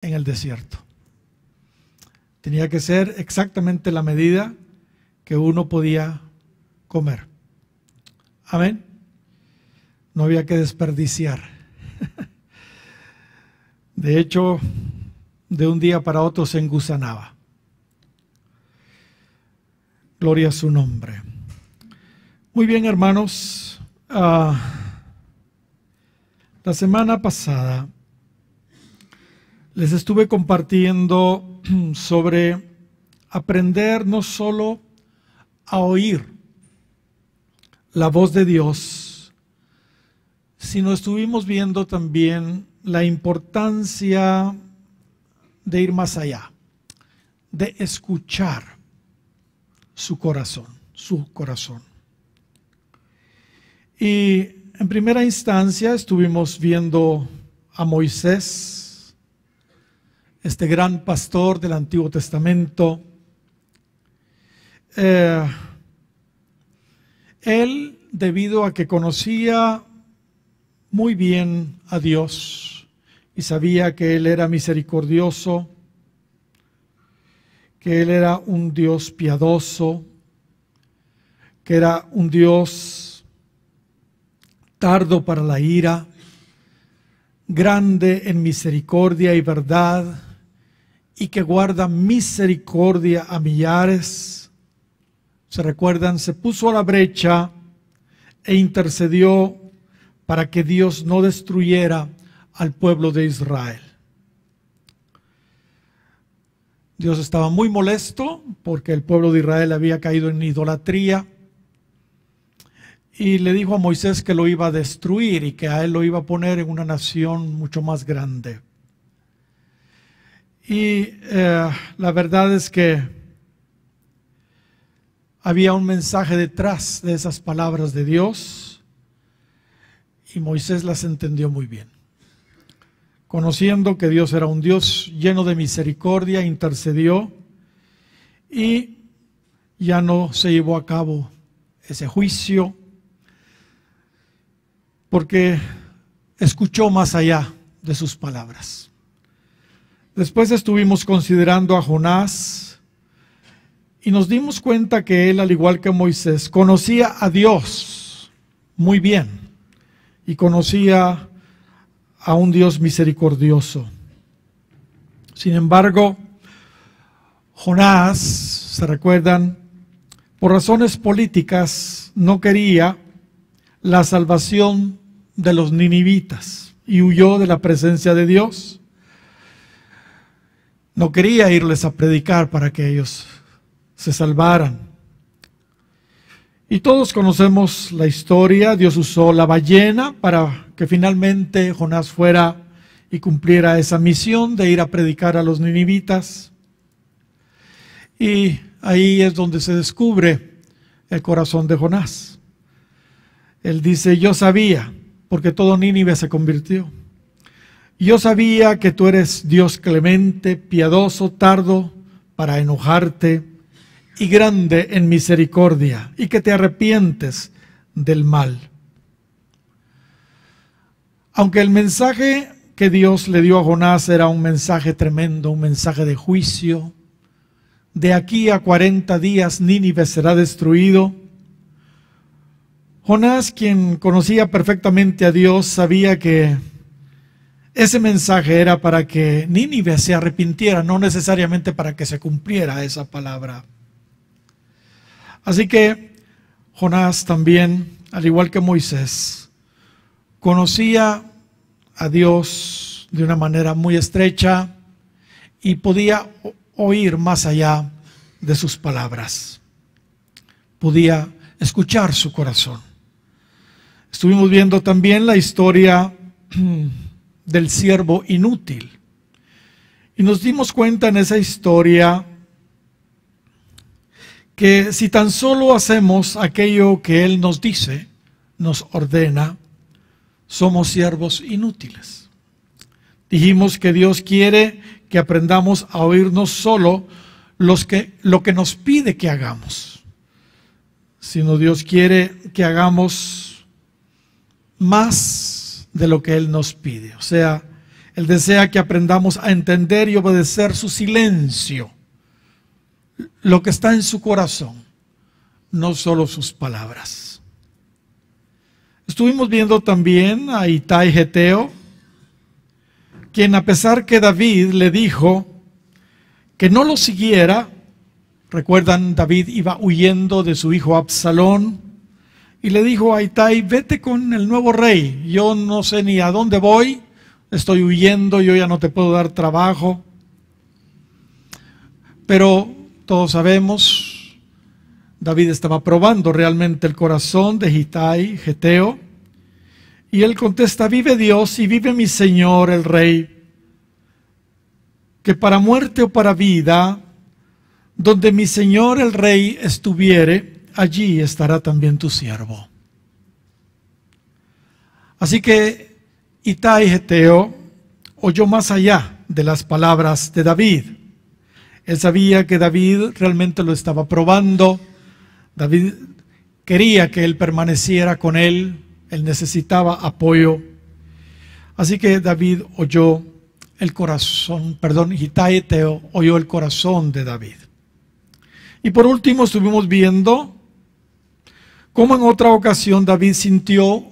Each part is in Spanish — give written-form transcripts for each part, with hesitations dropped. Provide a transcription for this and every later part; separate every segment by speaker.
Speaker 1: en el desierto. Tenía que ser exactamente la medida que uno podía comer. Amén. No había que desperdiciar. De hecho, de un día para otro se engusanaba. Gloria a su nombre. Muy bien, hermanos. La semana pasada les estuve compartiendo sobre aprender no solo a oír la voz de Dios, sino estuvimos viendo también la importancia de ir más allá, de escuchar su corazón. Y en primera instancia estuvimos viendo a Moisés, este gran pastor del Antiguo Testamento. Él, debido a que conocía muy bien a Dios y sabía que Él era misericordioso, que Él era un Dios piadoso, que era un Dios tardo para la ira, grande en misericordia y verdad, y que guarda misericordia a millares. ¿Se recuerdan? Se puso a la brecha e intercedió para que Dios no destruyera al pueblo de Israel. Dios estaba muy molesto porque el pueblo de Israel había caído en idolatría y le dijo a Moisés que lo iba a destruir y que a él lo iba a poner en una nación mucho más grande. Y la verdad es que había un mensaje detrás de esas palabras de Dios y Moisés las entendió muy bien. Conociendo que Dios era un Dios lleno de misericordia, intercedió y ya no se llevó a cabo ese juicio porque escuchó más allá de sus palabras. Después estuvimos considerando a Jonás y nos dimos cuenta que él, al igual que Moisés, conocía a Dios muy bien y conocía a un Dios misericordioso. Sin embargo, Jonás, ¿se recuerdan? Por razones políticas no quería la salvación de los ninivitas y huyó de la presencia de Dios. No quería irles a predicar para que ellos se salvaran. Y todos conocemos la historia. Dios usó la ballena para que finalmente Jonás fuera y cumpliera esa misión de ir a predicar a los ninivitas. Y ahí es donde se descubre el corazón de Jonás. Él dice: yo sabía, porque todo Nínive se convirtió. Yo sabía que tú eres Dios clemente, piadoso, tardo para enojarte y grande en misericordia, y que te arrepientes del mal. Aunque el mensaje que Dios le dio a Jonás era un mensaje tremendo, un mensaje de juicio, de aquí a 40 días Nínive será destruido, Jonás, quien conocía perfectamente a Dios, sabía que ese mensaje era para que Nínive se arrepintiera, no necesariamente para que se cumpliera esa palabra. Así que Jonás también, al igual que Moisés, conocía a Dios de una manera muy estrecha y podía oír más allá de sus palabras. Podía escuchar su corazón. Estuvimos viendo también la historia del siervo inútil. Y nos dimos cuenta en esa historia que si tan solo hacemos aquello que Él nos dice, nos ordena, somos siervos inútiles. Dijimos que Dios quiere que aprendamos a oír no solo lo que nos pide que hagamos, sino Dios quiere que hagamos más de lo que Él nos pide. O sea, Él desea que aprendamos a entender y obedecer su silencio, lo que está en su corazón, no solo sus palabras. Estuvimos viendo también a Ittai Geteo, quien, a pesar que David le dijo que no lo siguiera, recuerdan, David iba huyendo de su hijo Absalón, y le dijo a Ittai: vete con el nuevo rey, yo no sé ni a dónde voy, estoy huyendo, yo ya no te puedo dar trabajo. Pero todos sabemos, David estaba probando realmente el corazón de Ittai Geteo, y él contesta: vive Dios y vive mi señor el rey, que para muerte o para vida, donde mi señor el rey estuviere, allí estará también tu siervo. Así que Ittai Geteo oyó más allá de las palabras de David. Él sabía que David realmente lo estaba probando. David quería que él permaneciera con él. Él necesitaba apoyo. Así que David oyó el corazón, Ittai Geteo oyó el corazón de David. Y por último estuvimos viendo cómo en otra ocasión David sintió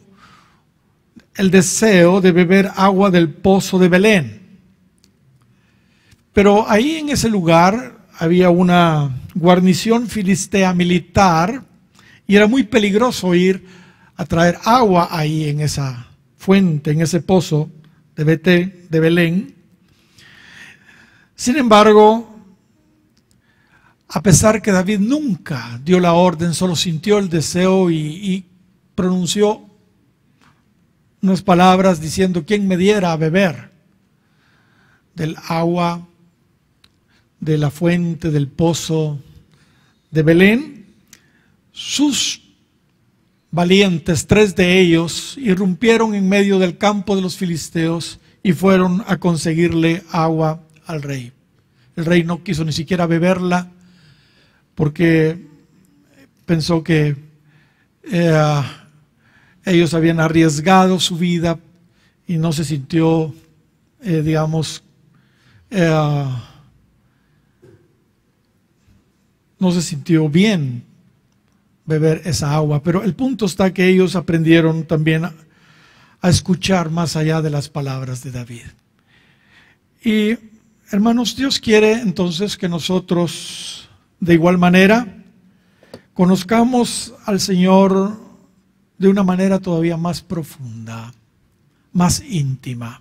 Speaker 1: el deseo de beber agua del pozo de Belén. Pero ahí en ese lugar había una guarnición filistea militar y era muy peligroso ir a traer agua ahí en esa fuente, en ese pozo de Belén. Sin embargo, a pesar que David nunca dio la orden, solo sintió el deseo y pronunció unas palabras diciendo: ¿quién me diera a beber del agua de la fuente del pozo de Belén? Sus valientes, 3 de ellos, irrumpieron en medio del campo de los filisteos y fueron a conseguirle agua al rey. El rey no quiso ni siquiera beberla porque pensó que ellos habían arriesgado su vida y no se sintió, no se sintió bien beber esa agua. Pero el punto está que ellos aprendieron también a escuchar más allá de las palabras de David. Y hermanos, Dios quiere entonces que nosotros de igual manera conozcamos al Señor de una manera todavía más profunda, más íntima.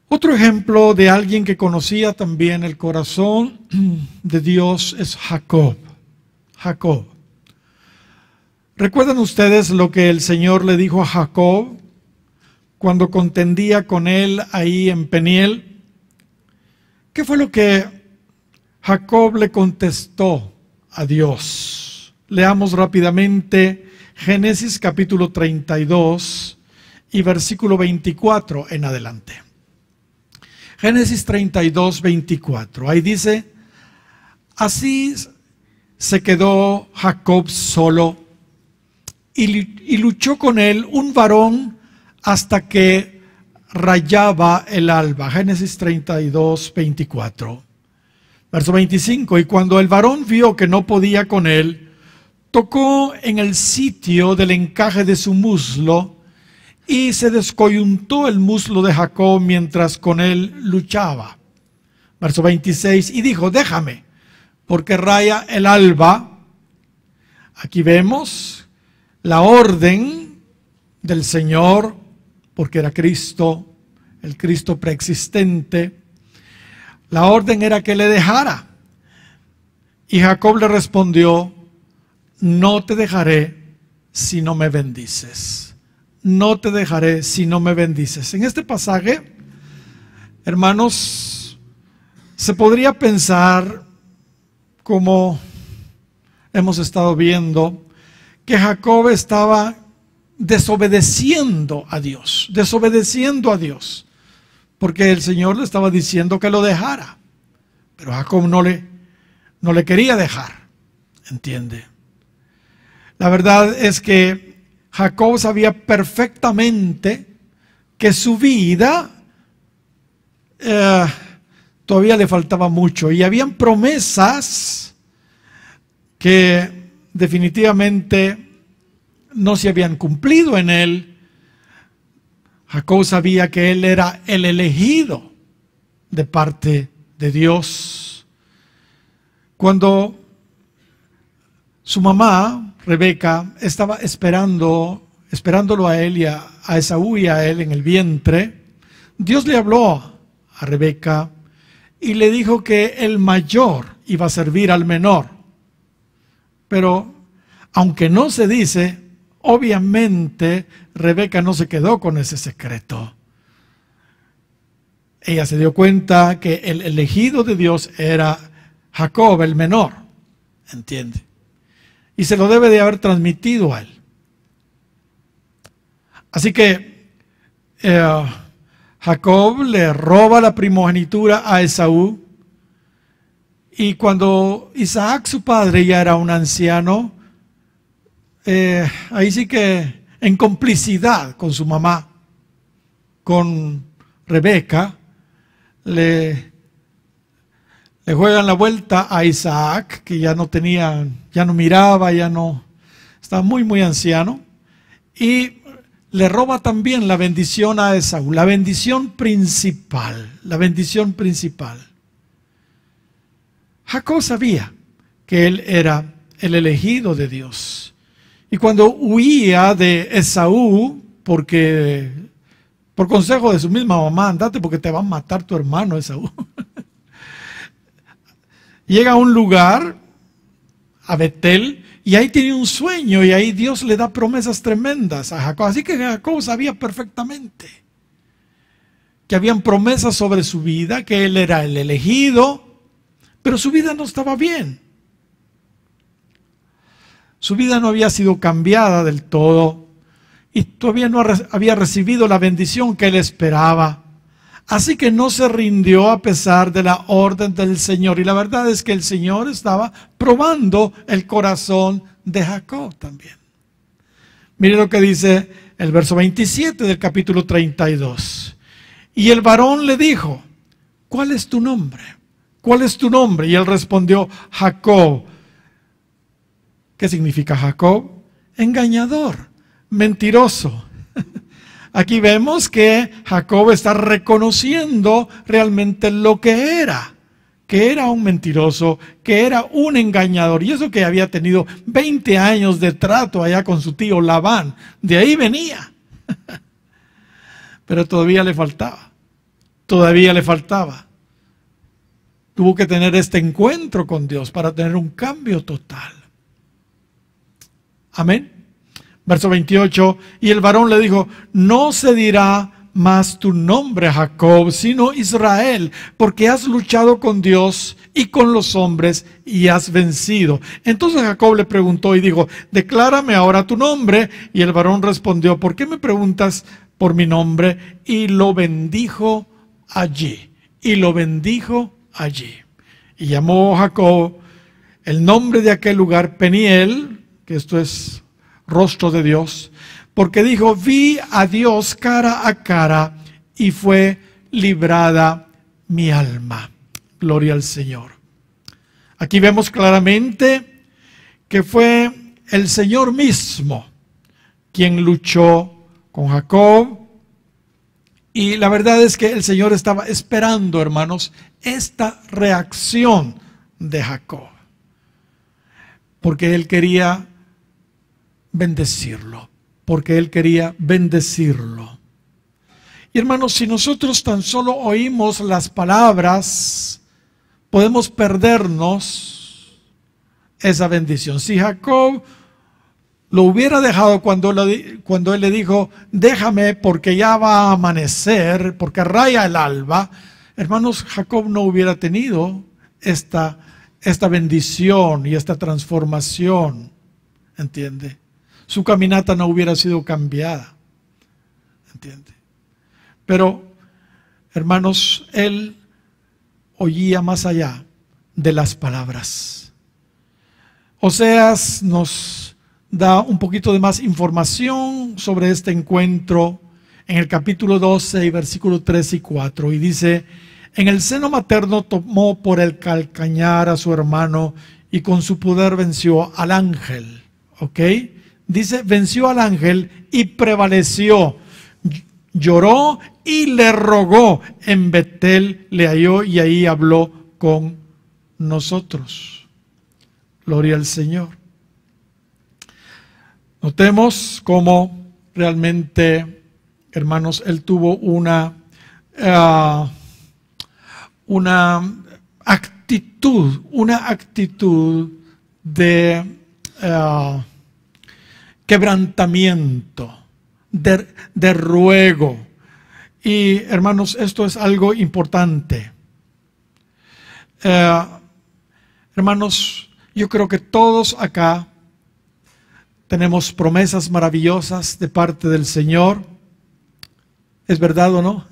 Speaker 1: Otro ejemplo de alguien que conocía también el corazón de Dios es Jacob. Jacob. ¿Recuerdan ustedes lo que el Señor le dijo a Jacob cuando contendía con él ahí en Peniel? ¿Qué fue lo que Jacob le contestó a Dios? Leamos rápidamente Génesis capítulo 32 y versículo 24 en adelante. Génesis 32, 24. Ahí dice: así se quedó Jacob solo y luchó con él un varón hasta que rayaba el alba. Génesis 32, 24. Verso 25. Y cuando el varón vio que no podía con él, tocó en el sitio del encaje de su muslo y se descoyuntó el muslo de Jacob mientras con él luchaba. Verso 26. Y dijo: déjame, porque raya el alba. Aquí vemos la orden del Señor, porque era Cristo, el Cristo preexistente. La orden era que le dejara. Y Jacob le respondió: no te dejaré si no me bendices. No te dejaré si no me bendices. En este pasaje, hermanos, se podría pensar, como hemos estado viendo, que Jacob estaba desobedeciendo a Dios, porque el Señor le estaba diciendo que lo dejara, pero Jacob no le quería dejar, ¿entiende? La verdad es que Jacob sabía perfectamente que su vida todavía le faltaba mucho y habían promesas que definitivamente no se habían cumplido en él. Jacob sabía que él era el elegido de parte de Dios. Cuando su mamá, Rebeca, estaba esperándolo a él y a Esaú y a él en el vientre, Dios le habló a Rebeca y le dijo que el mayor iba a servir al menor. Pero aunque no se dice, obviamente Rebeca no se quedó con ese secreto. Ella se dio cuenta que el elegido de Dios era Jacob, el menor, ¿entiende? Y se lo debe de haber transmitido a él. Así que Jacob le roba la primogenitura a Esaú, y cuando Isaac, su padre, ya era un anciano, ahí sí que en complicidad con su mamá, con Rebeca, le juegan la vuelta a Isaac, que ya no miraba, estaba muy anciano, y le roba también la bendición a Esaú, la bendición principal. Jacob sabía que él era el elegido de Dios. Y cuando huía de Esaú, porque por consejo de su misma mamá, andate porque te va a matar tu hermano Esaú. Llega a un lugar, a Betel, y ahí tiene un sueño, y ahí Dios le da promesas tremendas a Jacob. Así que Jacob sabía perfectamente que habían promesas sobre su vida, que él era el elegido, pero su vida no estaba bien. Su vida no había sido cambiada del todo, y todavía no había recibido la bendición que él esperaba. Así que no se rindió a pesar de la orden del Señor. Y la verdad es que el Señor estaba probando el corazón de Jacob también. Mire lo que dice el verso 27 del capítulo 32. Y el varón le dijo, ¿cuál es tu nombre? ¿Cuál es tu nombre? Y él respondió, Jacob. ¿Qué significa Jacob? Engañador, mentiroso. Aquí vemos que Jacob está reconociendo realmente lo que era un mentiroso, que era un engañador. Y eso que había tenido 20 años de trato allá con su tío Labán, de ahí venía. Pero todavía le faltaba. Tuvo que tener este encuentro con Dios para tener un cambio total. Amén. Verso 28, y el varón le dijo, no se dirá más tu nombre Jacob, sino Israel, porque has luchado con Dios y con los hombres y has vencido. Entonces Jacob le preguntó y dijo, declárame ahora tu nombre. Y el varón respondió, ¿por qué me preguntas por mi nombre? Y lo bendijo allí. Y llamó Jacob el nombre de aquel lugar Peniel, que esto es rostro de Dios, porque dijo, vi a Dios cara a cara y fue librada mi alma. Gloria al Señor. Aquí vemos claramente que fue el Señor mismo quien luchó con Jacob, y la verdad es que el Señor estaba esperando, hermanos, esta reacción de Jacob, porque Él quería bendecirlo. Y hermanos, si nosotros tan solo oímos las palabras, podemos perdernos esa bendición. Si Jacob lo hubiera dejado cuando él le dijo, déjame porque ya va a amanecer, porque raya el alba, hermanos, Jacob no hubiera tenido esta bendición y esta transformación, ¿entiende? Su caminata no hubiera sido cambiada, ¿entiende? Pero, hermanos, él oía más allá de las palabras. Oseas nos da un poquito de más información sobre este encuentro en el capítulo 12 y versículos 3 y 4, y dice: en el seno materno tomó por el calcañar a su hermano y con su poder venció al ángel. ¿Ok? Dice, venció al ángel y prevaleció. Lloró y le rogó. En Betel le halló y ahí habló con nosotros. Gloria al Señor. Notemos cómo realmente, hermanos, él tuvo una actitud de quebrantamiento, de ruego. Y hermanos, esto es algo importante. Hermanos, yo creo que todos acá tenemos promesas maravillosas de parte del Señor. ¿Es verdad o no?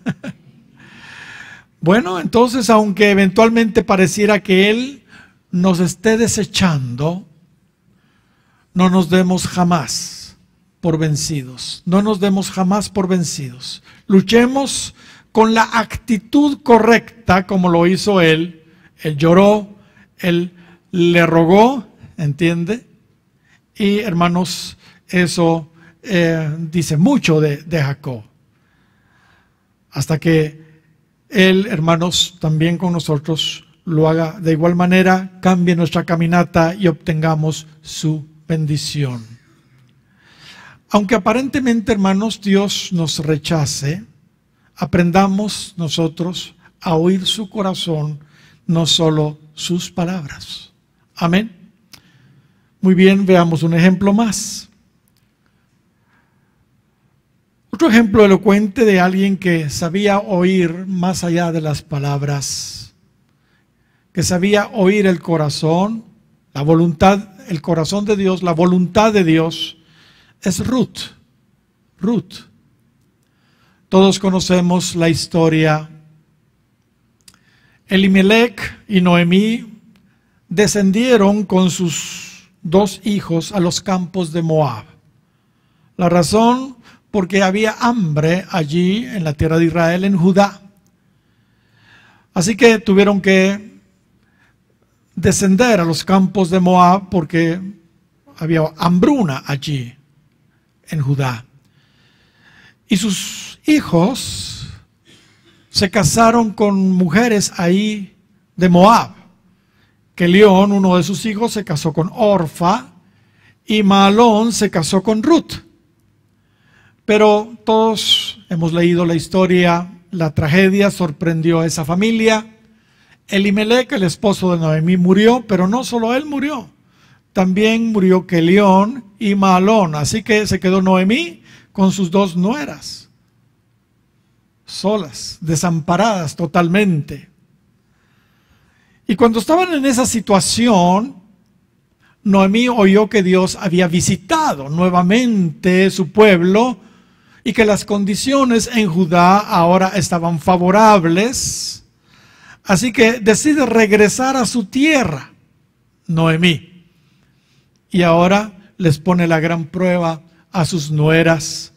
Speaker 1: Bueno, entonces, aunque eventualmente pareciera que Él nos esté desechando, no nos demos jamás por vencidos. No nos demos jamás por vencidos. Luchemos con la actitud correcta, como lo hizo Él. Él lloró, Él le rogó, ¿entiende? Y hermanos, eso dice mucho de Jacob. Hasta que Él, hermanos, también con nosotros lo haga de igual manera, cambie nuestra caminata y obtengamos su bendición. Aunque aparentemente, hermanos, Dios nos rechace, aprendamos nosotros a oír su corazón, no solo sus palabras. Amén. Muy bien, veamos un ejemplo más. Otro ejemplo elocuente de alguien que sabía oír más allá de las palabras, que sabía oír el corazón, la voluntad, el corazón de Dios, la voluntad de Dios, es Ruth. Ruth. Todos conocemos la historia. Elimelech y Noemí descendieron con sus 2 hijos a los campos de Moab. La razón, porque había hambre allí en la tierra de Israel, en Judá. Así que tuvieron que descender a los campos de Moab porque había hambruna allí en Judá. Y sus hijos se casaron con mujeres ahí de Moab. Kelión, uno de sus hijos, se casó con Orfa y Mahalón se casó con Ruth. Pero todos hemos leído la historia, la tragedia sorprendió a esa familia. Elimelech, el esposo de Noemí, murió, pero no solo él murió, también murió Kelión y Mahalón. Así que se quedó Noemí con sus 2 nueras, solas, desamparadas totalmente. Y cuando estaban en esa situación, Noemí oyó que Dios había visitado nuevamente su pueblo y que las condiciones en Judá ahora estaban favorables. Así que decide regresar a su tierra, Noemí. Y ahora les pone la gran prueba a sus nueras.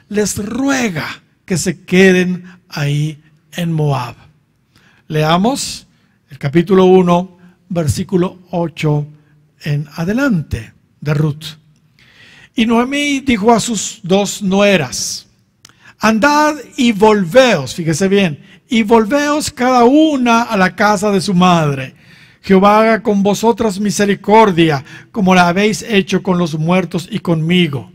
Speaker 1: Les ruega que se queden ahí en Moab. Leamos el capítulo 1, versículo 8 en adelante de Ruth. Y Noemí dijo a sus 2 nueras: andad y volveos, fíjese bien, y volveos cada una a la casa de su madre. Jehová haga con vosotras misericordia, como la habéis hecho con los muertos y conmigo.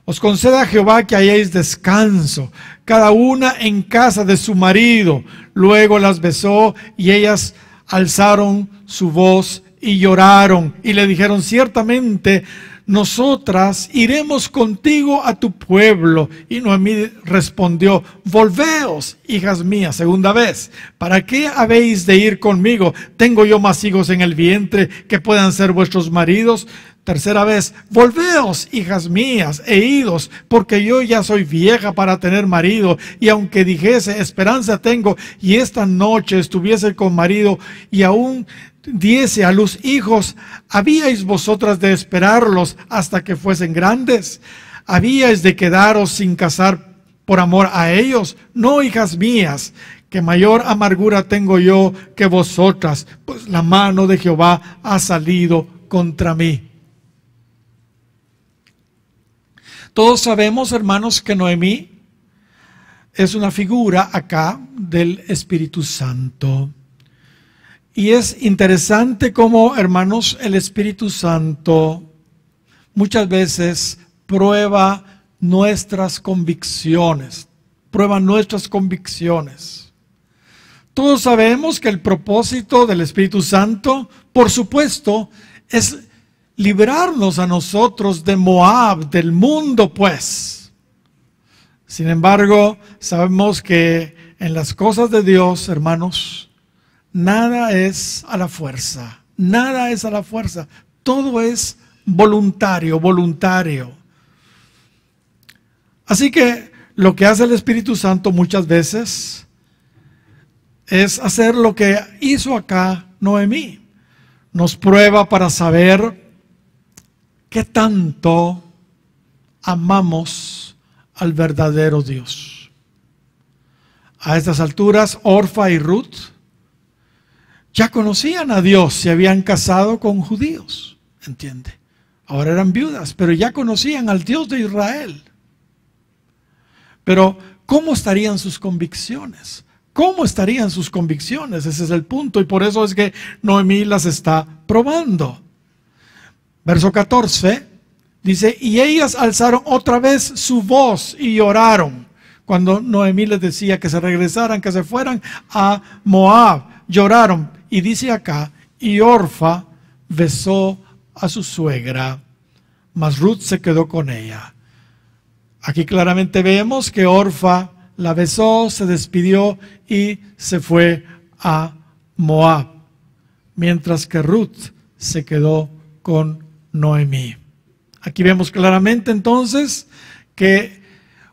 Speaker 1: Os conceda Jehová que hayáis descanso, cada una en casa de su marido. Luego las besó y ellas alzaron su voz y lloraron y le dijeron: ciertamente nosotras iremos contigo a tu pueblo. Y Noemí respondió: volveos, hijas mías, segunda vez. ¿Para qué habéis de ir conmigo? ¿Tengo yo más hijos en el vientre que puedan ser vuestros maridos? Tercera vez: volveos, hijas mías, e idos, porque yo ya soy vieja para tener marido. Y aunque dijese: esperanza tengo, y esta noche estuviese con marido, y aún diese a luz hijos, ¿habíais vosotras de esperarlos hasta que fuesen grandes? ¿Habíais de quedaros sin casar por amor a ellos. No, hijas mías, que mayor amargura tengo yo que vosotras, pues la mano de Jehová ha salido contra mí. Todos sabemos, hermanos, que Noemí es una figura acá del Espíritu Santo. Y es interesante cómo, hermanos, el Espíritu Santo muchas veces prueba nuestras convicciones. Todos sabemos que el propósito del Espíritu Santo, por supuesto, es librarnos a nosotros de Moab, del mundo, pues. Sin embargo, sabemos que en las cosas de Dios, hermanos, nada es a la fuerza. Nada es a la fuerza. Todo es voluntario. Así que lo que hace el Espíritu Santo muchas veces es hacer lo que hizo acá Noemí. Nos prueba para saber qué tanto amamos al verdadero Dios. A estas alturas, Orfa y Ruth ya conocían a Dios, se habían casado con judíos, ¿entiende? Ahora eran viudas, pero ya conocían al Dios de Israel. Pero, ¿cómo estarían sus convicciones? ¿Cómo estarían sus convicciones? Ese es el punto, y por eso es que Noemí las está probando. Verso 14 dice, y ellas alzaron otra vez su voz y lloraron. Cuando Noemí les decía que se regresaran, que se fueran a Moab, lloraron. Y dice acá, y Orfa besó a su suegra, mas Ruth se quedó con ella. Aquí claramente vemos que Orfa la besó, se despidió y se fue a Moab, mientras que Ruth se quedó con Noemí. Aquí vemos claramente entonces que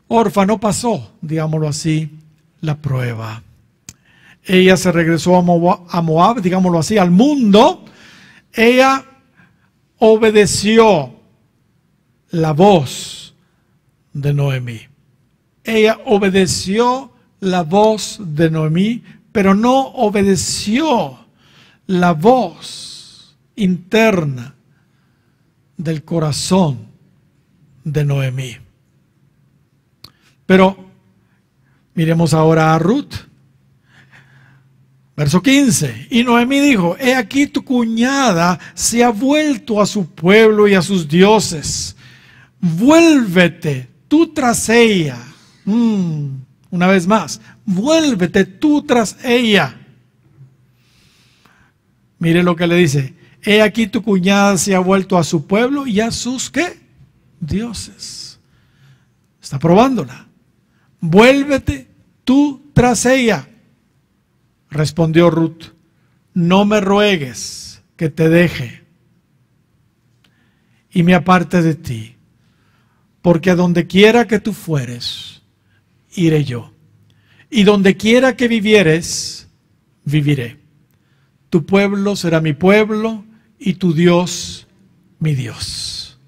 Speaker 1: Orfa no pasó, digámoslo así, la prueba. Ella se regresó a Moab, digámoslo así, al mundo. Ella obedeció la voz de Noemí. Ella obedeció la voz de Noemí, pero no obedeció la voz interna del corazón de Noemí. Pero miremos ahora a Ruth. Verso 15. Y Noemí dijo, he aquí tu cuñada se ha vuelto a su pueblo y a sus dioses. Vuélvete tú tras ella. Una vez más, vuélvete tú tras ella. Mire lo que le dice. He aquí tu cuñada se ha vuelto a su pueblo y a sus, ¿qué? Dioses. Está probándola. Vuélvete tú tras ella. Respondió Ruth, no me ruegues que te deje y me aparte de ti, porque a donde quiera que tú fueres, iré yo, y donde quiera que vivieres, viviré. Tu pueblo será mi pueblo, y tu Dios, mi Dios.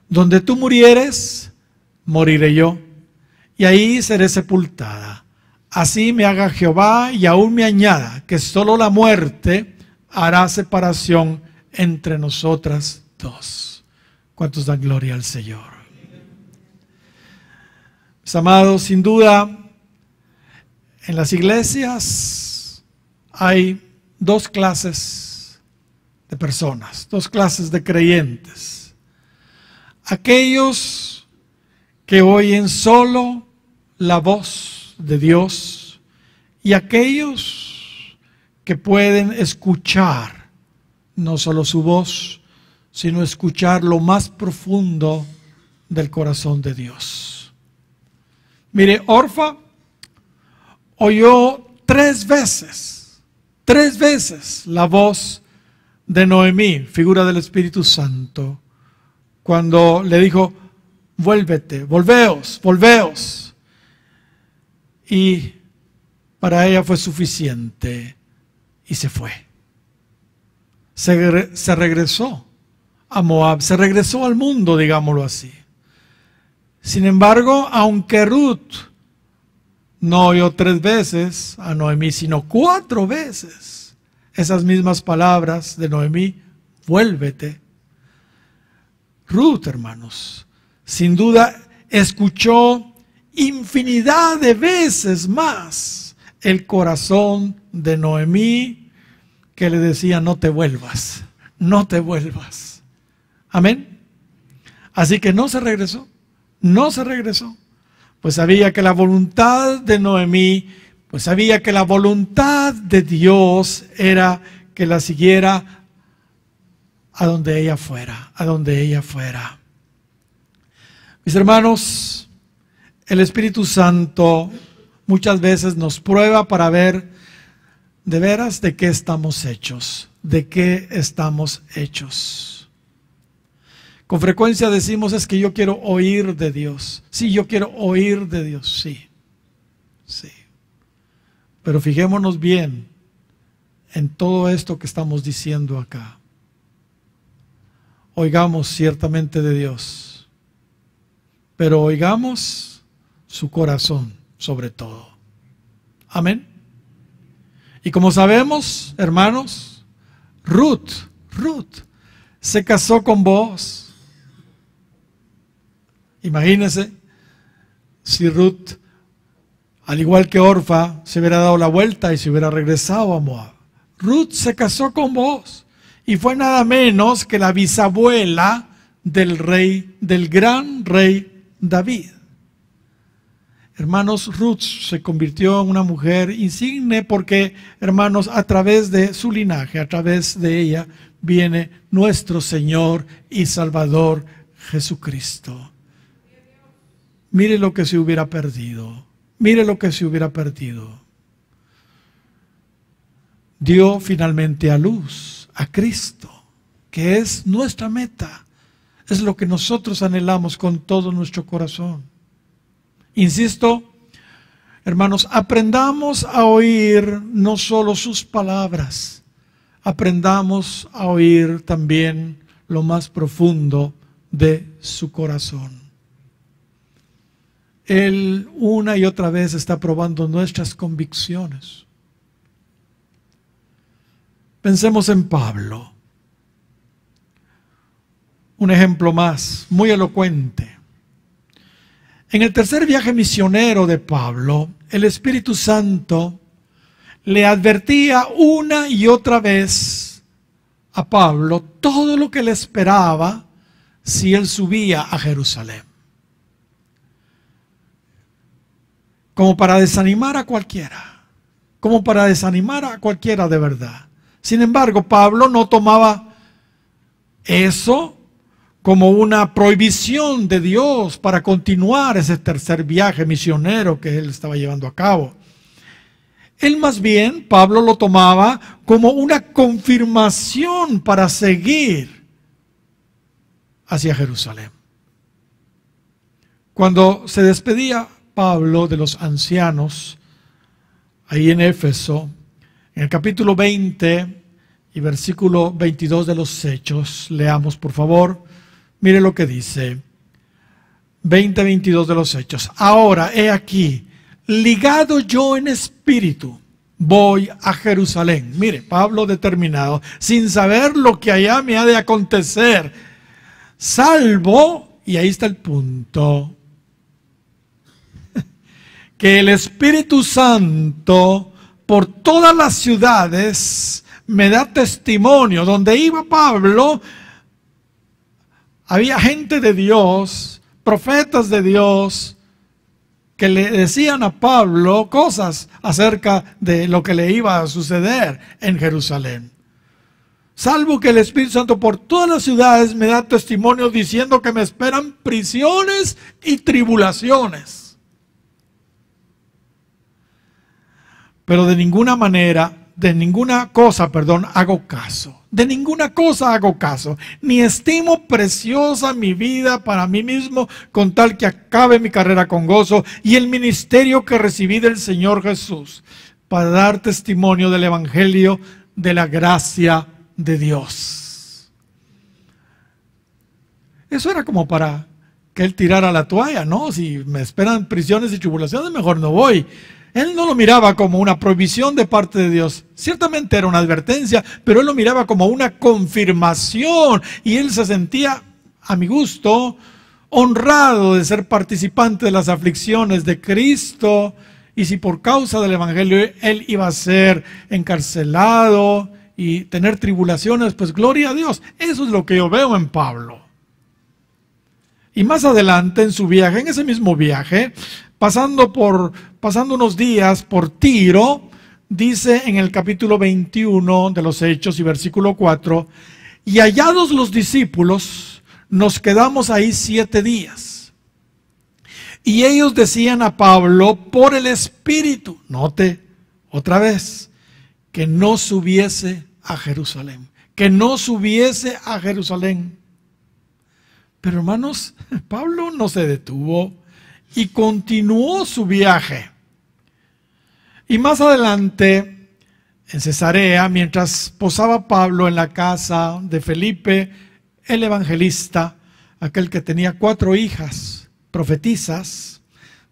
Speaker 1: Donde tú murieres, moriré yo, y ahí seré sepultada. Así me haga Jehová, y aún me añada, que solo la muerte hará separación entre nosotras dos. ¿Cuántos dan gloria al Señor? Mis amados, sin duda, en las iglesias hay dos clases de personas, dos clases de creyentes. Aquellos que oyen solo la voz de Dios y aquellos que pueden escuchar no solo su voz, sino escuchar lo más profundo del corazón de Dios. Mire, Orfa oyó tres veces la voz de Noemí, figura del Espíritu Santo, cuando le dijo, vuélvete, volveos. Y para ella fue suficiente y se fue. Se regresó a Moab, se regresó al mundo, digámoslo así. Sin embargo, aunque Ruth no oyó 3 veces a Noemí, sino 4 veces esas mismas palabras de Noemí, vuélvete. Ruth, hermanos, sin duda escuchó infinidad de veces más el corazón de Noemí que le decía: no te vuelvas, no te vuelvas. Amén. Así que no se regresó, no se regresó. Pues sabía que la voluntad de Noemí, pues sabía que la voluntad de Dios era que la siguiera a donde ella fuera, a donde ella fuera. Mis hermanos, el Espíritu Santo muchas veces nos prueba para ver de veras de qué estamos hechos, de qué estamos hechos. Con frecuencia decimos: es que yo quiero oír de Dios. Sí, yo quiero oír de Dios, sí, sí. Pero fijémonos bien en todo esto que estamos diciendo acá. Oigamos ciertamente de Dios, pero oigamos su corazón sobre todo. Amén. Y como sabemos, hermanos, Ruth se casó con Booz. Imagínense si Ruth, al igual que Orfa, se hubiera dado la vuelta y se hubiera regresado a Moab. Ruth se casó con Booz y fue nada menos que la bisabuela del rey, del gran rey David. Hermanos, Ruth se convirtió en una mujer insigne porque, hermanos, a través de su linaje, a través de ella, viene nuestro Señor y Salvador Jesucristo. Mire lo que se hubiera perdido. Mire lo que se hubiera perdido. Dio finalmente a luz a Cristo, que es nuestra meta. Es lo que nosotros anhelamos con todo nuestro corazón. Insisto, hermanos, aprendamos a oír no solo sus palabras, aprendamos a oír también lo más profundo de su corazón. Él una y otra vez está probando nuestras convicciones. Pensemos en Pablo. Un ejemplo más, muy elocuente. En el tercer viaje misionero de Pablo, el Espíritu Santo le advertía una y otra vez a Pablo todo lo que le esperaba si él subía a Jerusalén. Como para desanimar a cualquiera, como para desanimar a cualquiera de verdad. Sin embargo, Pablo no tomaba eso como una prohibición de Dios para continuar ese tercer viaje misionero que él estaba llevando a cabo. Él más bien, Pablo lo tomaba como una confirmación para seguir hacia Jerusalén. Cuando se despedía Pablo de los ancianos, ahí en Éfeso, en el capítulo 20 y versículo 22 de los Hechos, leamos por favor, mire lo que dice, 20-22 de los Hechos. Ahora, he aquí, ligado yo en espíritu, voy a Jerusalén. Mire, Pablo determinado, sin saber lo que allá me ha de acontecer, salvo, y ahí está el punto, que el Espíritu Santo por todas las ciudades me da testimonio. Donde iba Pablo, había gente de Dios, profetas de Dios, que le decían a Pablo cosas acerca de lo que le iba a suceder en Jerusalén. Salvo que el Espíritu Santo por todas las ciudades me da testimonio diciendo que me esperan prisiones y tribulaciones. Pero de ninguna manera, de ninguna cosa, hago caso. De ninguna cosa hago caso. Ni estimo preciosa mi vida para mí mismo, con tal que acabe mi carrera con gozo y el ministerio que recibí del Señor Jesús, para dar testimonio del Evangelio de la gracia de Dios. Eso era como para que él tirara la toalla, ¿no? Si me esperan prisiones y tribulaciones, mejor no voy. Él no lo miraba como una prohibición de parte de Dios. Ciertamente era una advertencia, pero él lo miraba como una confirmación. Y él se sentía, a mi gusto, honrado de ser participante de las aflicciones de Cristo. Y si por causa del Evangelio él iba a ser encarcelado y tener tribulaciones, pues gloria a Dios. Eso es lo que yo veo en Pablo. Y más adelante en su viaje, en ese mismo viaje, pasando unos días por Tiro, dice en el capítulo 21 de los Hechos y versículo 4, y hallados los discípulos, nos quedamos ahí 7 días. Y ellos decían a Pablo por el Espíritu, note otra vez, que no subiese a Jerusalén, que no subiese a Jerusalén. Pero hermanos, Pablo no se detuvo y continuó su viaje. Y más adelante, en Cesarea, mientras posaba Pablo en la casa de Felipe, el evangelista, aquel que tenía 4 hijas, profetisas,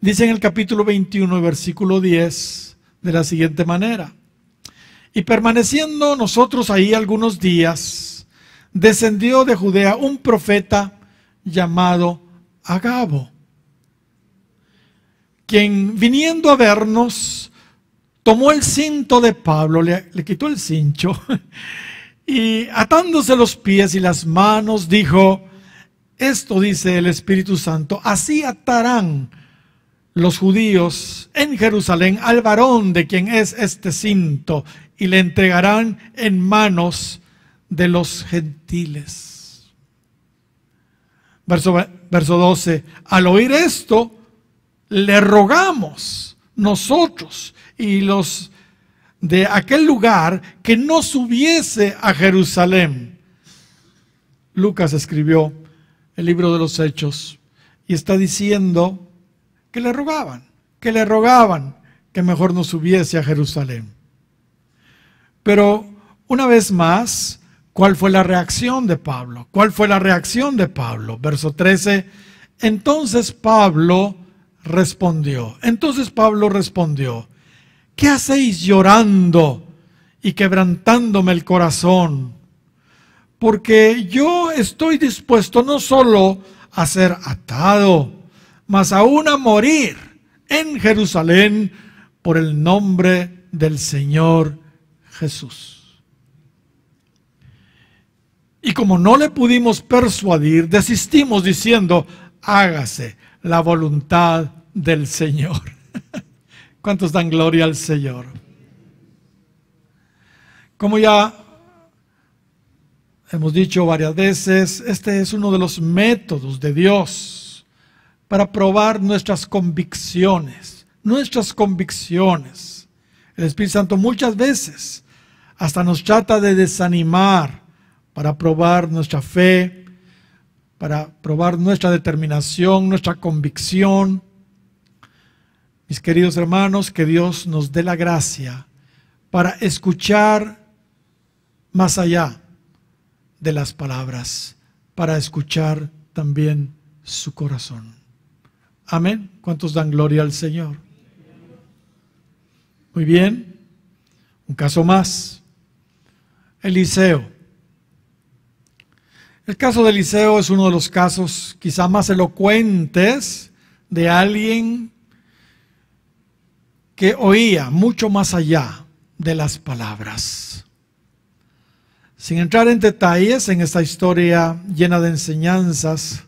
Speaker 1: dice en el capítulo 21, versículo 10, de la siguiente manera: y permaneciendo nosotros ahí algunos días, descendió de Judea un profeta llamado Agabo, quien viniendo a vernos, tomó el cinto de Pablo, le quitó el cincho, y atándose los pies y las manos, dijo: esto dice el Espíritu Santo, así atarán los judíos en Jerusalén al varón de quien es este cinto, y le entregarán en manos de los gentiles. Verso 12, al oír esto, le rogamos nosotros y los de aquel lugar que no subiese a Jerusalén. Lucas escribió el libro de los Hechos y está diciendo que le rogaban que mejor no subiese a Jerusalén. Pero una vez más, ¿cuál fue la reacción de Pablo? ¿Cuál fue la reacción de Pablo? Verso 13, entonces Pablo respondió, ¿qué hacéis llorando y quebrantándome el corazón? Porque yo estoy dispuesto no solo a ser atado, mas aún a morir en Jerusalén por el nombre del Señor Jesús. Y como no le pudimos persuadir, desistimos diciendo: hágase la voluntad del Señor. ¿Cuántos dan gloria al Señor? Como ya hemos dicho varias veces, este es uno de los métodos de Dios para probar nuestras convicciones. El Espíritu Santo muchas veces hasta nos trata de desanimar para probar nuestra fe, para probar nuestra determinación, nuestra convicción. Mis queridos hermanos, que Dios nos dé la gracia para escuchar más allá de las palabras, para escuchar también su corazón. Amén. ¿Cuántos dan gloria al Señor? Muy bien. Un caso más. Eliseo. El caso de Eliseo es uno de los casos quizá más elocuentes de alguien que oía mucho más allá de las palabras. Sin entrar en detalles en esta historia llena de enseñanzas,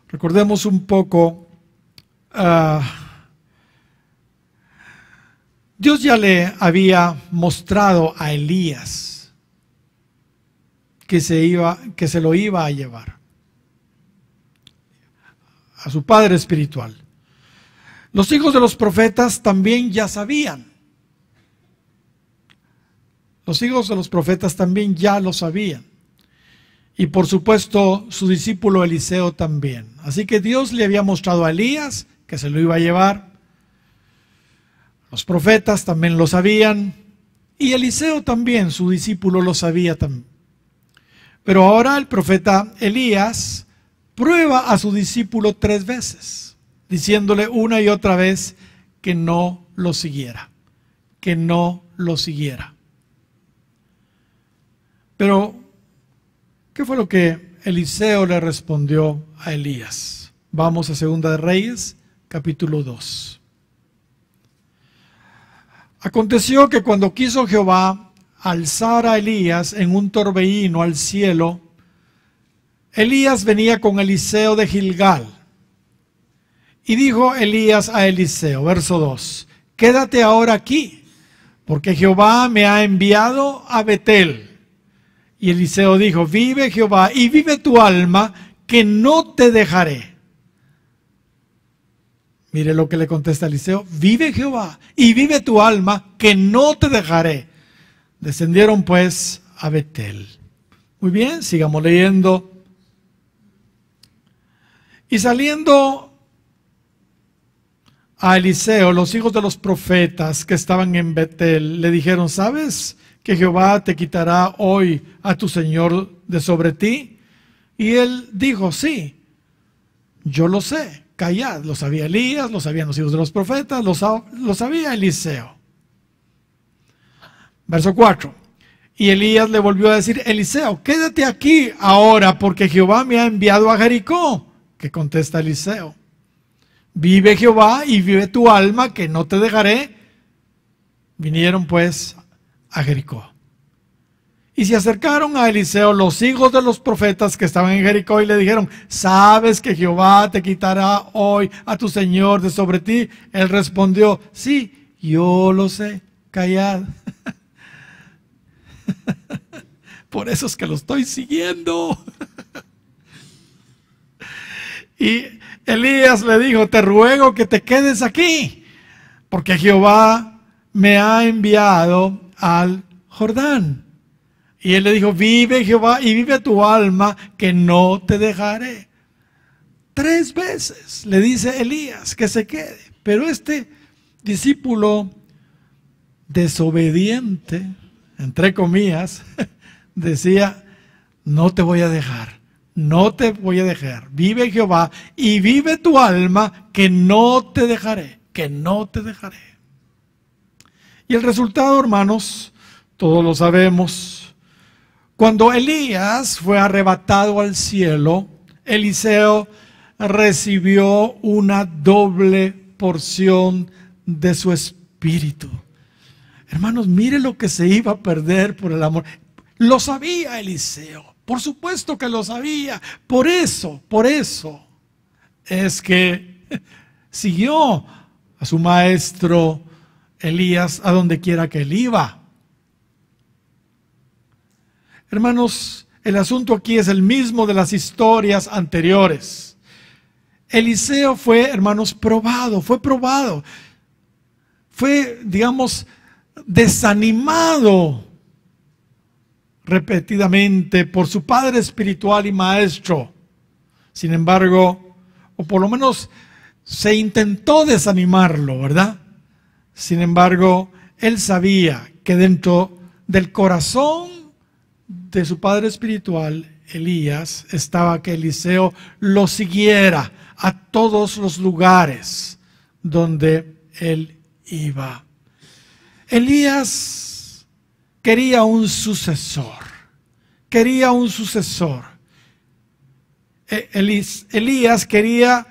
Speaker 1: recordemos un poco, Dios ya le había mostrado a Elías que se lo iba a llevar a su padre espiritual. Los hijos de los profetas también ya sabían. Los hijos de los profetas también ya lo sabían. Y por supuesto su discípulo Eliseo también. Así que Dios le había mostrado a Elías que se lo iba a llevar. Los profetas también lo sabían. Y Eliseo también, su discípulo, lo sabía también. Pero ahora el profeta Elías prueba a su discípulo 3 veces, diciéndole una y otra vez que no lo siguiera, que no lo siguiera. Pero, ¿qué fue lo que Eliseo le respondió a Elías? Vamos a Segunda de Reyes, capítulo 2. Aconteció que cuando quiso Jehová alzar a Elías en un torbellino al cielo, Elías venía con Eliseo de Gilgal. Y dijo Elías a Eliseo, verso 2, quédate ahora aquí, porque Jehová me ha enviado a Betel. Y Eliseo dijo, vive Jehová y vive tu alma, que no te dejaré. Mire lo que le contesta Eliseo, vive Jehová y vive tu alma, que no te dejaré. Descendieron pues a Betel. Muy bien, sigamos leyendo. Y saliendo a Eliseo, los hijos de los profetas que estaban en Betel, le dijeron, ¿sabes que Jehová te quitará hoy a tu señor de sobre ti? Y él dijo, sí, yo lo sé. Callad, lo sabía Elías, lo sabían los hijos de los profetas, lo sabía Eliseo. Verso 4. Y Elías le volvió a decir, Eliseo, quédate aquí ahora, porque Jehová me ha enviado a Jericó. Que contesta Eliseo, vive Jehová y vive tu alma, que no te dejaré. Vinieron pues a Jericó. Y se acercaron a Eliseo los hijos de los profetas que estaban en Jericó y le dijeron, ¿sabes que Jehová te quitará hoy a tu señor de sobre ti? Él respondió, sí, yo lo sé, callad. Por eso es que lo estoy siguiendo. Y Elías le dijo, te ruego que te quedes aquí, porque Jehová me ha enviado al Jordán. Y él le dijo, vive Jehová y vive tu alma, que no te dejaré. 3 veces le dice Elías que se quede. Pero este discípulo desobediente, entre comillas, decía, no te voy a dejar, no te voy a dejar. Vive Jehová y vive tu alma, que no te dejaré, que no te dejaré. Y el resultado, hermanos, todos lo sabemos. Cuando Elías fue arrebatado al cielo, Eliseo recibió una doble porción de su espíritu. Hermanos, mire lo que se iba a perder por el amor. Lo sabía Eliseo, por supuesto que lo sabía. Por eso es que siguió a su maestro Elías a donde quiera que él iba. Hermanos, el asunto aquí es el mismo de las historias anteriores. Eliseo fue, hermanos, probado, fue, digamos, desanimado repetidamente por su padre espiritual y maestro. Sin embargo, o por lo menos se intentó desanimarlo, ¿verdad? Sin embargo, él sabía que dentro del corazón de su padre espiritual, Elías, estaba que Eliseo lo siguiera a todos los lugares donde él iba. Elías quería un sucesor, Elías quería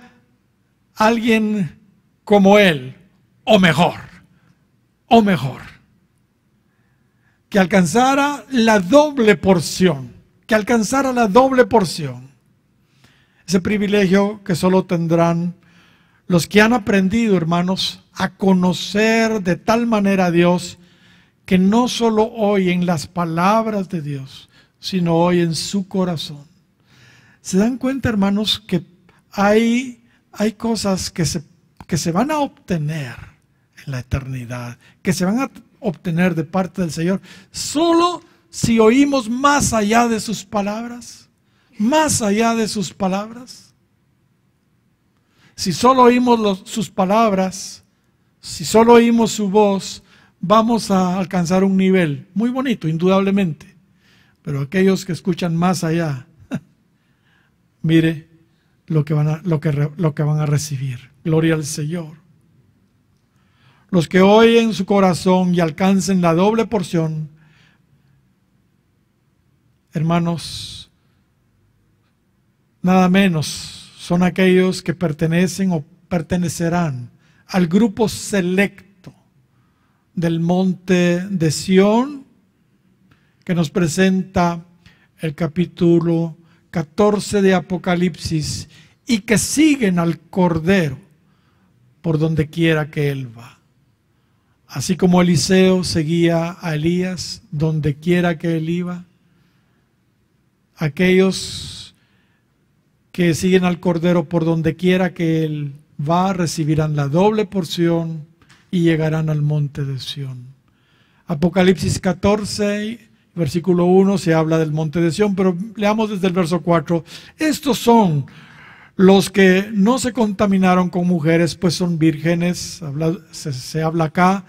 Speaker 1: alguien como él, o mejor, que alcanzara la doble porción, Ese privilegio que solo tendrán los que han aprendido, hermanos, a conocer de tal manera a Dios, que no solo oyen las palabras de Dios, sino oyen su corazón. ¿Se dan cuenta, hermanos, que hay cosas que se van a obtener en la eternidad, que se van a obtener de parte del Señor, solo si oímos más allá de sus palabras? Si solo oímos sus palabras, si solo oímos su voz, vamos a alcanzar un nivel muy bonito, indudablemente. Pero aquellos que escuchan más allá, mire, lo que van a recibir. Gloria al Señor. Los que oyen su corazón y alcancen la doble porción, hermanos, nada menos son aquellos que pertenecen o pertenecerán al grupo selecto del monte de Sión, que nos presenta el capítulo 14 de Apocalipsis, y que siguen al Cordero por donde quiera que él va. Así como Eliseo seguía a Elías donde quiera que él iba, aquellos que siguen al Cordero por donde quiera que él va recibirán la doble porción y llegarán al monte de Sión. Apocalipsis 14, versículo 1, se habla del monte de Sión, pero leamos desde el verso 4. Estos son los que no se contaminaron con mujeres, pues son vírgenes. Se habla acá,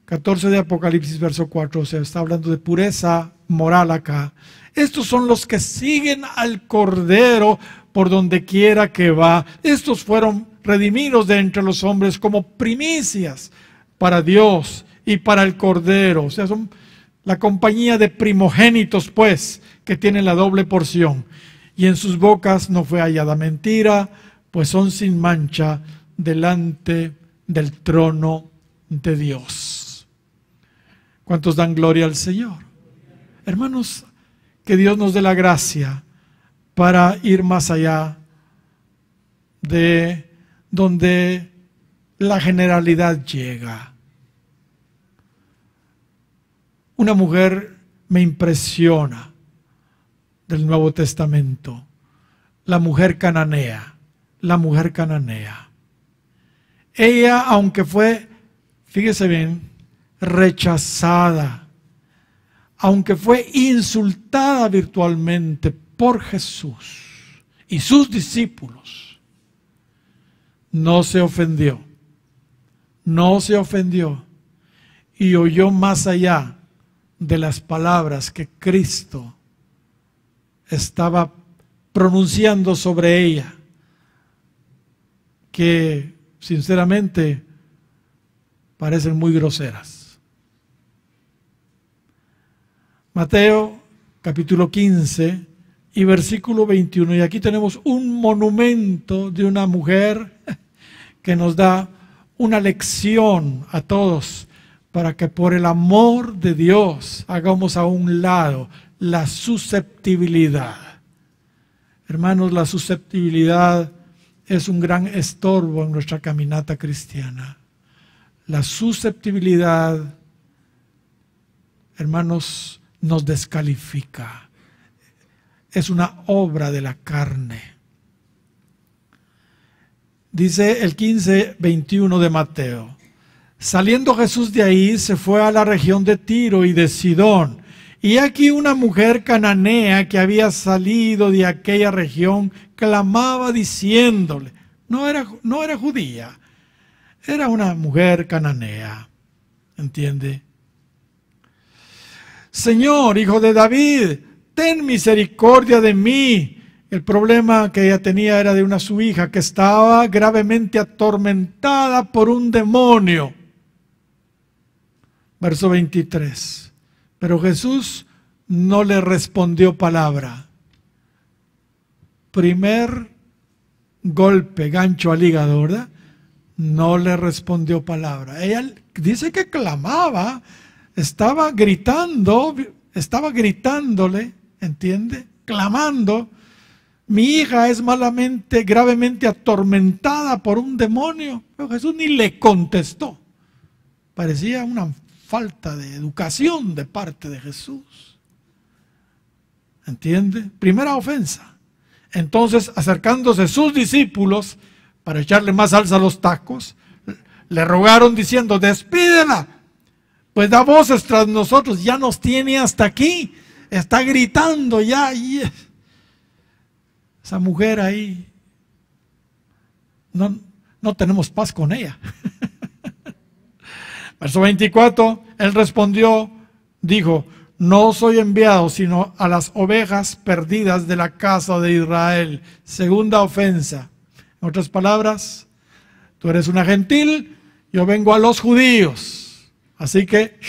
Speaker 1: 14 de Apocalipsis, verso 4, se está hablando de pureza moral acá. Estos son los que siguen al Cordero por donde quiera que va. Estos fueron redimidos de entre los hombres como primicias para Dios y para el Cordero. O sea, son la compañía de primogénitos, pues, que tienen la doble porción. Y en sus bocas no fue hallada mentira, pues son sin mancha delante del trono de Dios. ¿Cuántos dan gloria al Señor? Hermanos, que Dios nos dé la gracia para ir más allá de donde la generalidad llega. Una mujer me impresiona del Nuevo Testamento, la mujer cananea, Ella, aunque fue, fíjese bien, rechazada, aunque fue insultada virtualmente por Jesús y sus discípulos, no se ofendió y oyó más allá de las palabras que Cristo estaba pronunciando sobre ella, que sinceramente parecen muy groseras. Mateo capítulo 15 y versículo 21, y aquí tenemos un monumento de una mujer que nos da una lección a todos para que por el amor de Dios hagamos a un lado la susceptibilidad. Hermanos, la susceptibilidad es un gran estorbo en nuestra caminata cristiana. La susceptibilidad, hermanos, nos descalifica. Es una obra de la carne. Dice el 15:21 de Mateo: saliendo Jesús de ahí, se fue a la región de Tiro y de Sidón. Y aquí una mujer cananea que había salido de aquella región clamaba diciéndole, no era judía, era una mujer cananea, ¿entiende? Señor, hijo de David, ten misericordia de mí. El problema que ella tenía era de su hija que estaba gravemente atormentada por un demonio. Verso 23. Pero Jesús no le respondió palabra. Primer golpe, gancho al hígado, ¿verdad? No le respondió palabra. Ella dice que clamaba, estaba gritándole, ¿entiende? Clamando. Mi hija es gravemente atormentada por un demonio. Pero Jesús ni le contestó. Parecía una falta de educación de parte de Jesús. ¿Entiende? Primera ofensa. Entonces, acercándose sus discípulos para echarle más salsa a los tacos, le rogaron diciendo, despídela, pues da voces tras nosotros, ya nos tiene hasta aquí, está gritando ya. Y esa mujer ahí, no tenemos paz con ella. Verso 24, él respondió, dijo, no soy enviado sino a las ovejas perdidas de la casa de Israel. Segunda ofensa. En otras palabras, tú eres una gentil, yo vengo a los judíos. Así que,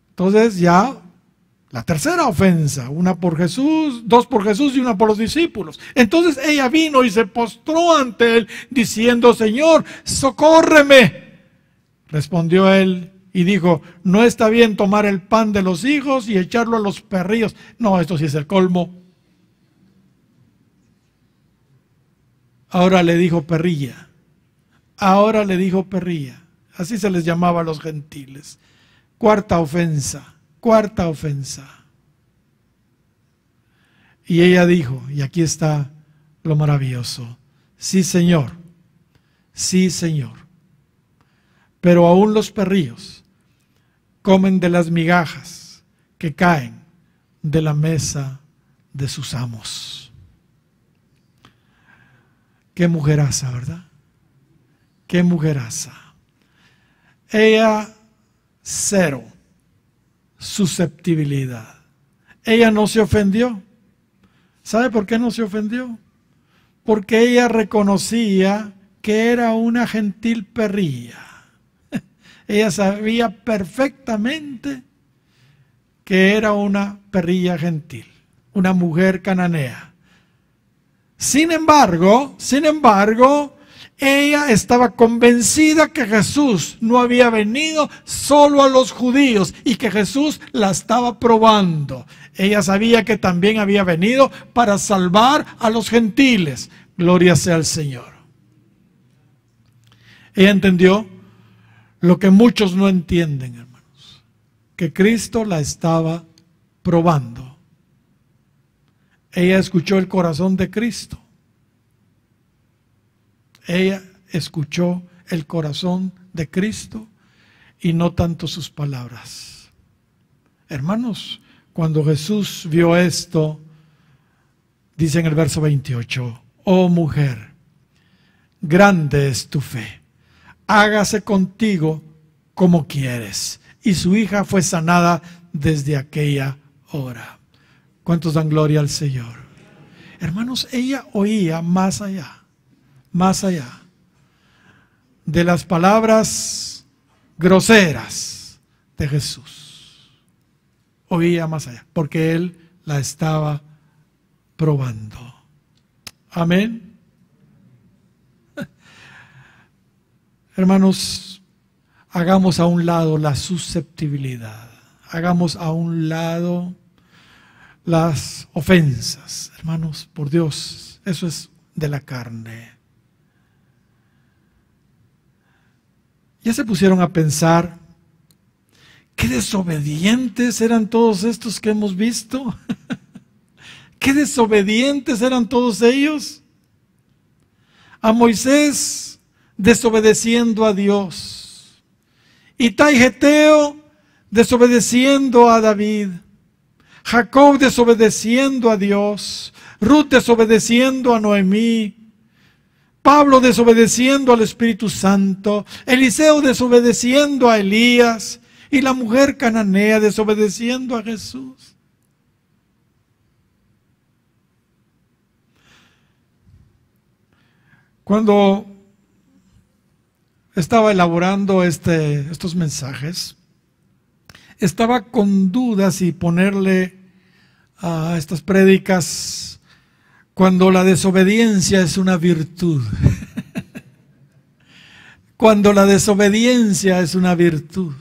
Speaker 1: entonces ya la tercera ofensa, una por Jesús, dos por Jesús y una por los discípulos. Entonces ella vino y se postró ante él diciendo, Señor, socórreme. Respondió él y dijo, no está bien tomar el pan de los hijos y echarlo a los perrillos. No, esto sí es el colmo. Ahora le dijo perrilla. Ahora le dijo perrilla. Así se les llamaba a los gentiles. Cuarta ofensa. Cuarta ofensa. Y ella dijo, y aquí está lo maravilloso, sí Señor, pero aún los perrillos comen de las migajas que caen de la mesa de sus amos. Qué mujeraza, ¿verdad? Qué mujeraza. Ella cero susceptibilidad. Ella no se ofendió. ¿Sabe por qué no se ofendió? Porque ella reconocía que era una gentil perrilla. Ella sabía perfectamente que era una perrilla gentil, una mujer cananea. Sin embargo, ella estaba convencida que Jesús no había venido solo a los judíos y que Jesús la estaba probando. Ella sabía que también había venido para salvar a los gentiles. Gloria sea al Señor. Ella entendió lo que muchos no entienden, hermanos, que Cristo la estaba probando. Ella escuchó el corazón de Cristo. Ella escuchó el corazón de Cristo y no tanto sus palabras. Hermanos, cuando Jesús vio esto, dice en el verso 28, oh mujer, grande es tu fe, hágase contigo como quieres. Y su hija fue sanada desde aquella hora. ¿Cuántos dan gloria al Señor? Hermanos, ella oía más allá de las palabras groseras de Jesús. Oía más allá, porque Él la estaba probando. Amén. Hermanos, hagamos a un lado la susceptibilidad. Hagamos a un lado las ofensas. Hermanos, por Dios, eso es de la carne. Ya se pusieron a pensar, qué desobedientes eran todos estos que hemos visto. Qué desobedientes eran todos ellos. A Moisés desobedeciendo a Dios. Itai Geteo desobedeciendo a David. Jacob desobedeciendo a Dios. Ruth desobedeciendo a Noemí. Pablo desobedeciendo al Espíritu Santo, Eliseo desobedeciendo a Elías y la mujer cananea desobedeciendo a Jesús. Cuando estaba elaborando estos mensajes, estaba con dudas si ponerle a estas prédicas cuando la desobediencia es una virtud. Cuando la desobediencia es una virtud.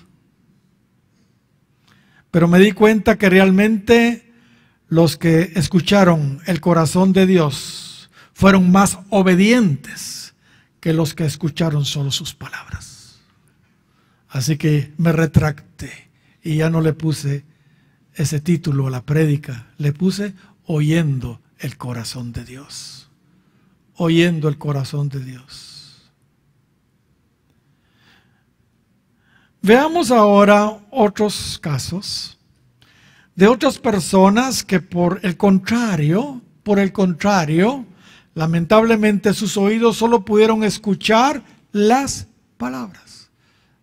Speaker 1: Pero me di cuenta que realmente los que escucharon el corazón de Dios fueron más obedientes que los que escucharon solo sus palabras. Así que me retracté y ya no le puse ese título a la prédica, le puse oyendo el corazón de Dios. Oyendo el corazón de Dios. Veamos ahora otros casos de otras personas que por el contrario, lamentablemente sus oídos solo pudieron escuchar las palabras.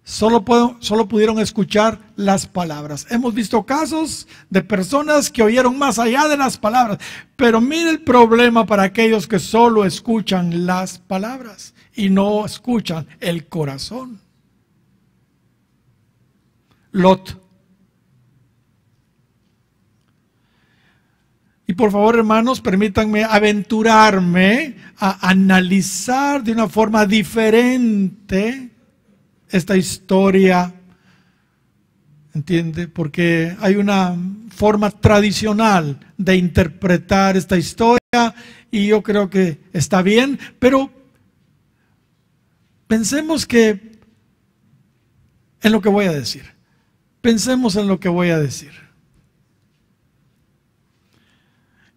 Speaker 1: solo pudieron escuchar las palabras. Hemos visto casos de personas que oyeron más allá de las palabras. Pero mire el problema para aquellos que solo escuchan las palabras y no escuchan el corazón. Lot. Y por favor, hermanos, permítanme aventurarme a analizar de una forma diferente esta historia, ¿entiende? Porque hay una forma tradicional de interpretar esta historia y yo creo que está bien, pero pensemos en lo que voy a decir. Pensemos en lo que voy a decir.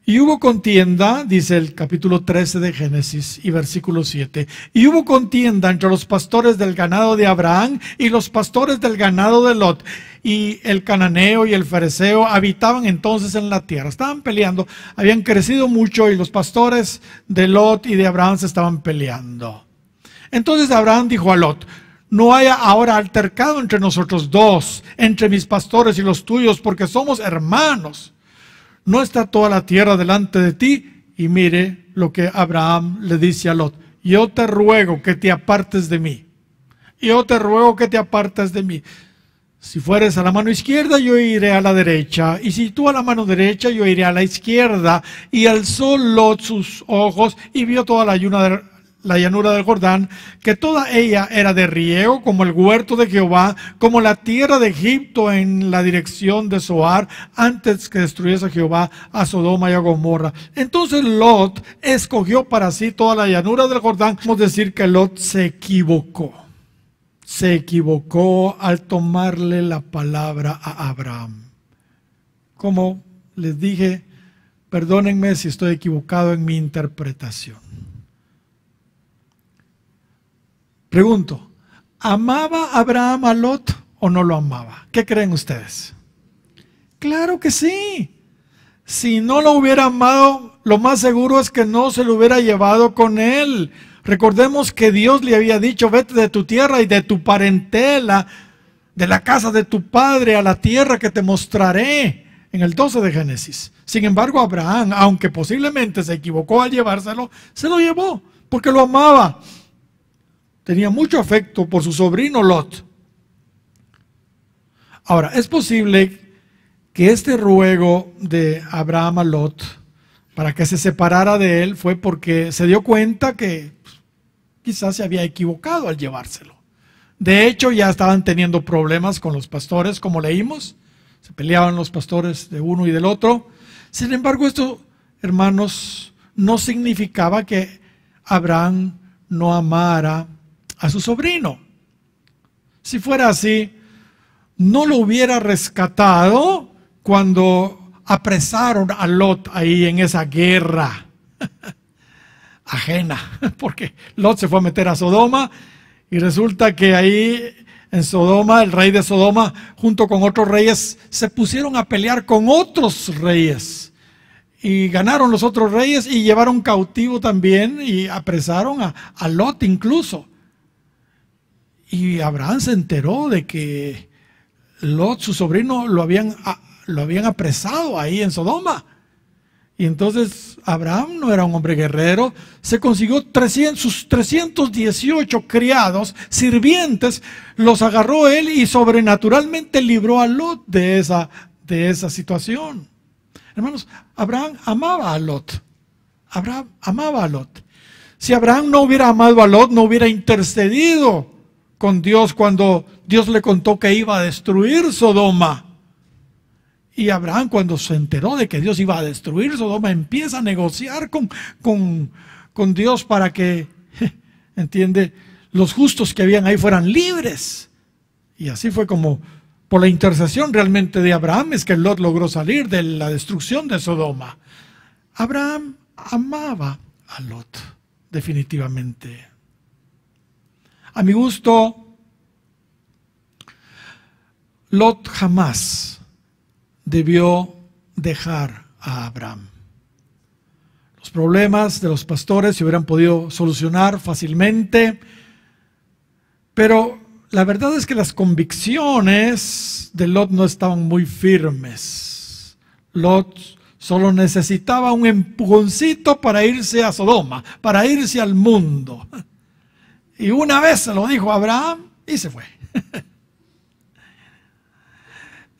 Speaker 1: Y hubo contienda, dice el capítulo 13 de Génesis y versículo 7, y hubo contienda entre los pastores del ganado de Abraham y los pastores del ganado de Lot, y el cananeo y el fereceo habitaban entonces en la tierra. Estaban peleando, habían crecido mucho y los pastores de Lot y de Abraham se estaban peleando. Entonces Abraham dijo a Lot: no haya ahora altercado entre nosotros dos, entre mis pastores y los tuyos, porque somos hermanos. ¿No está toda la tierra delante de ti? Y mire lo que Abraham le dice a Lot: yo te ruego que te apartes de mí. Yo te ruego que te apartes de mí. Si fueres a la mano izquierda, yo iré a la derecha. Y si tú a la mano derecha, yo iré a la izquierda. Y alzó Lot sus ojos y vio toda la llanura del Jordán, que toda ella era de riego, como el huerto de Jehová, como la tierra de Egipto en la dirección de Zoar, antes que destruyese Jehová a Sodoma y a Gomorra. Entonces Lot escogió para sí toda la llanura del Jordán. Podemos decir que Lot se equivocó. Se equivocó al tomarle la palabra a Abraham. Como les dije, perdónenme si estoy equivocado en mi interpretación. Pregunto, ¿amaba Abraham a Lot o no lo amaba? ¿Qué creen ustedes? Claro que sí. Si no lo hubiera amado, lo más seguro es que no se lo hubiera llevado con él. Recordemos que Dios le había dicho: vete de tu tierra y de tu parentela, de la casa de tu padre, a la tierra que te mostraré, en el 12 de Génesis. Sin embargo, Abraham, aunque posiblemente se equivocó al llevárselo, se lo llevó porque lo amaba. Tenía mucho afecto por su sobrino Lot. Ahora, es posible que este ruego de Abraham a Lot para que se separara de él fue porque se dio cuenta que quizás se había equivocado al llevárselo. De hecho, ya estaban teniendo problemas con los pastores, como leímos. Se peleaban los pastores de uno y del otro. Sin embargo, esto, hermanos, no significaba que Abraham no amara a su sobrino. Si fuera así, no lo hubiera rescatado cuando apresaron a Lot ahí en esa guerra ajena, porque Lot se fue a meter a Sodoma y resulta que ahí en Sodoma, el rey de Sodoma junto con otros reyes se pusieron a pelear con otros reyes y ganaron los otros reyes y llevaron cautivo también y apresaron a Lot incluso. Y Abraham se enteró de que Lot, su sobrino, lo habían apresado ahí en Sodoma. Y entonces Abraham no era un hombre guerrero, se consiguió sus 318 criados, sirvientes, los agarró él y sobrenaturalmente libró a Lot de esa situación. Hermanos, Abraham amaba a Lot. Abraham amaba a Lot. Si Abraham no hubiera amado a Lot, no hubiera intercedido con Dios cuando Dios le contó que iba a destruir Sodoma. Y Abraham, cuando se enteró de que Dios iba a destruir Sodoma, empieza a negociar con Dios para que, entiende, los justos que habían ahí fueran libres. Y así fue como, por la intercesión realmente de Abraham, es que Lot logró salir de la destrucción de Sodoma. Abraham amaba a Lot, definitivamente. A mi gusto, Lot jamás debió dejar a Abraham. Los problemas de los pastores se hubieran podido solucionar fácilmente, pero la verdad es que las convicciones de Lot no estaban muy firmes. Lot solo necesitaba un empujoncito para irse a Sodoma, para irse al mundo. Y una vez se lo dijo a Abraham y se fue.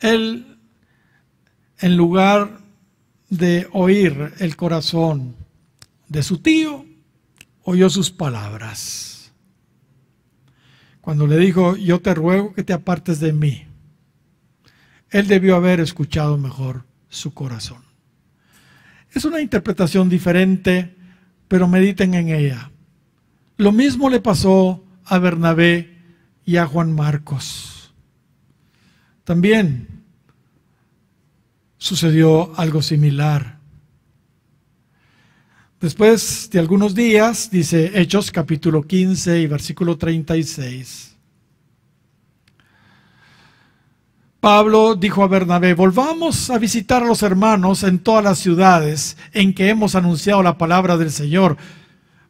Speaker 1: Él, en lugar de oír el corazón de su tío, oyó sus palabras. Cuando le dijo, yo te ruego que te apartes de mí, él debió haber escuchado mejor su corazón. Es una interpretación diferente, pero mediten en ella. Lo mismo le pasó a Bernabé y a Juan Marcos. También sucedió algo similar. Después de algunos días, dice Hechos capítulo 15 y versículo 36. Pablo dijo a Bernabé, volvamos a visitar a los hermanos en todas las ciudades en que hemos anunciado la palabra del Señor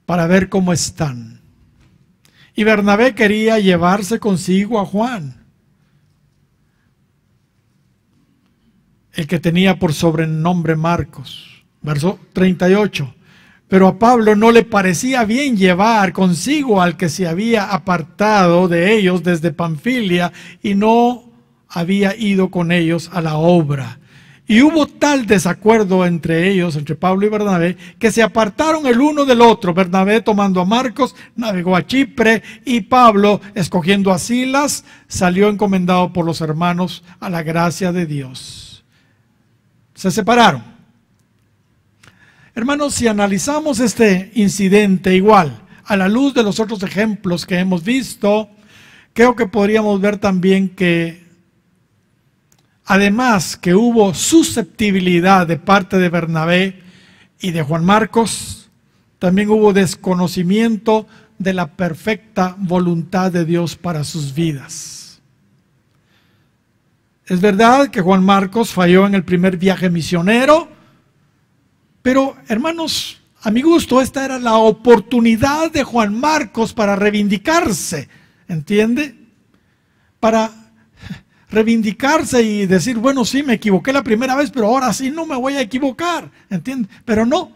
Speaker 1: para ver cómo están. Y Bernabé quería llevarse consigo a Juan, el que tenía por sobrenombre Marcos. Verso 38. Pero a Pablo no le parecía bien llevar consigo al que se había apartado de ellos desde Panfilia y no había ido con ellos a la obra. Y hubo tal desacuerdo entre ellos, entre Pablo y Bernabé, que se apartaron el uno del otro. Bernabé, tomando a Marcos, navegó a Chipre, y Pablo, escogiendo a Silas, salió encomendado por los hermanos a la gracia de Dios. Se separaron. Hermanos, si analizamos este incidente igual, a la luz de los otros ejemplos que hemos visto, creo que podríamos ver también que, además que hubo susceptibilidad de parte de Bernabé y de Juan Marcos, también hubo desconocimiento de la perfecta voluntad de Dios para sus vidas. Es verdad que Juan Marcos falló en el primer viaje misionero, pero, hermanos, a mi gusto, esta era la oportunidad de Juan Marcos para reivindicarse, ¿entiende? Para reivindicarse y decir, bueno, sí, me equivoqué la primera vez, pero ahora sí no me voy a equivocar, ¿entiende? Pero no,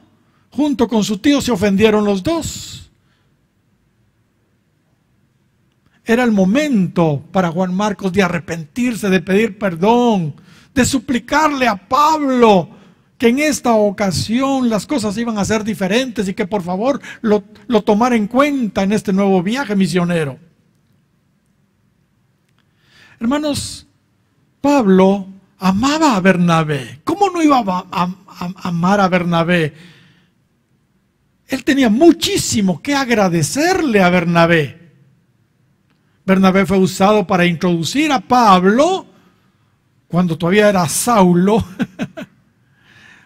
Speaker 1: junto con su tío se ofendieron los dos. Era el momento para Juan Marcos de arrepentirse, de pedir perdón, de suplicarle a Pablo que en esta ocasión las cosas iban a ser diferentes y que por favor lo tomara en cuenta en este nuevo viaje misionero. Hermanos, Pablo amaba a Bernabé. ¿Cómo no iba a amar a Bernabé? Él tenía muchísimo que agradecerle a Bernabé. Bernabé fue usado para introducir a Pablo cuando todavía era Saulo,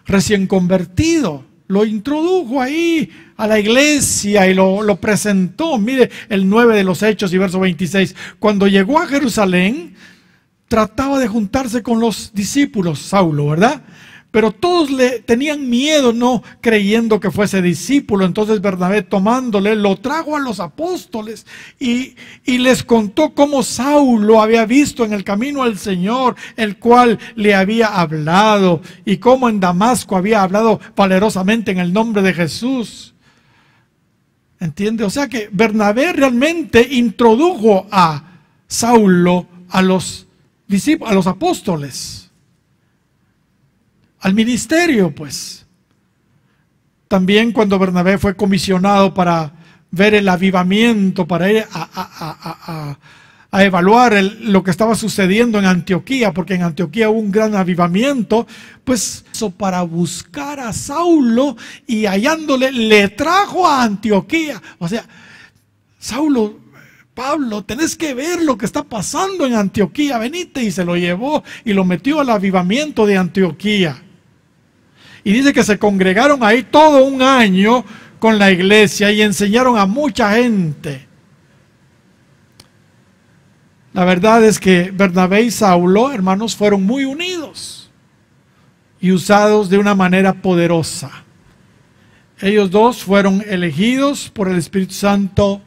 Speaker 1: recién convertido. Lo introdujo ahí a la iglesia y lo presentó. Mire el 9 de los Hechos y verso 26. Cuando llegó a Jerusalén, trataba de juntarse con los discípulos, Saulo, ¿verdad? Pero todos le tenían miedo, no creyendo que fuese discípulo. Entonces Bernabé, tomándole, lo trajo a los apóstoles y les contó cómo Saulo había visto en el camino al Señor, el cual le había hablado, y cómo en Damasco había hablado valerosamente en el nombre de Jesús. ¿Entiende? O sea que Bernabé realmente introdujo a Saulo a los discípulos, a los apóstoles, al ministerio, pues. También cuando Bernabé fue comisionado para ver el avivamiento, para ir a evaluar lo que estaba sucediendo en Antioquía, porque en Antioquía hubo un gran avivamiento, pues eso, para buscar a Saulo, y hallándole le trajo a Antioquía. O sea, Saulo, Pablo, tenés que ver lo que está pasando en Antioquía, venite, y se lo llevó y lo metió al avivamiento de Antioquía. Y dice que se congregaron ahí todo un año con la iglesia y enseñaron a mucha gente. La verdad es que Bernabé y Saulo, hermanos, fueron muy unidos y usados de una manera poderosa. Ellos dos fueron elegidos por el Espíritu Santo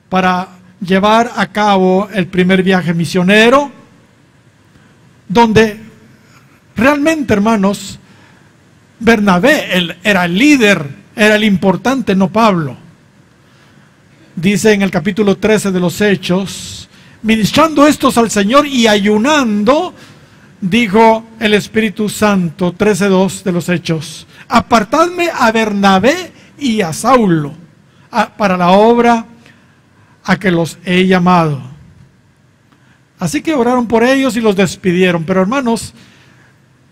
Speaker 1: para llevar a cabo el primer viaje misionero, donde realmente, hermanos, Bernabé era el líder, era el importante, no Pablo. Dice en el capítulo 13 de los Hechos: ministrando estos al Señor y ayunando, dijo el Espíritu Santo, 13:2 de los Hechos: apartadme a Bernabé y a Saulo para la obra a que los he llamado. Así que oraron por ellos y los despidieron. Pero hermanos,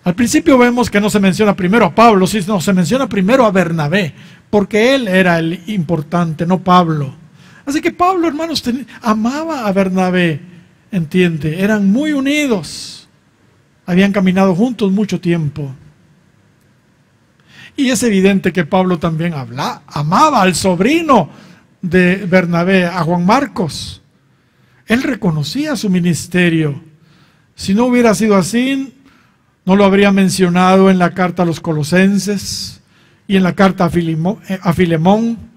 Speaker 1: al principio vemos que no se menciona primero a Pablo, sino se menciona primero a Bernabé, porque él era el importante, no Pablo. Así que Pablo, hermanos, amaba a Bernabé, entiende, eran muy unidos, habían caminado juntos mucho tiempo. Y es evidente que Pablo también amaba al sobrino de Bernabé, a Juan Marcos. Él reconocía su ministerio. Si no hubiera sido así, no lo habría mencionado en la carta a los Colosenses y en la carta a Filemón.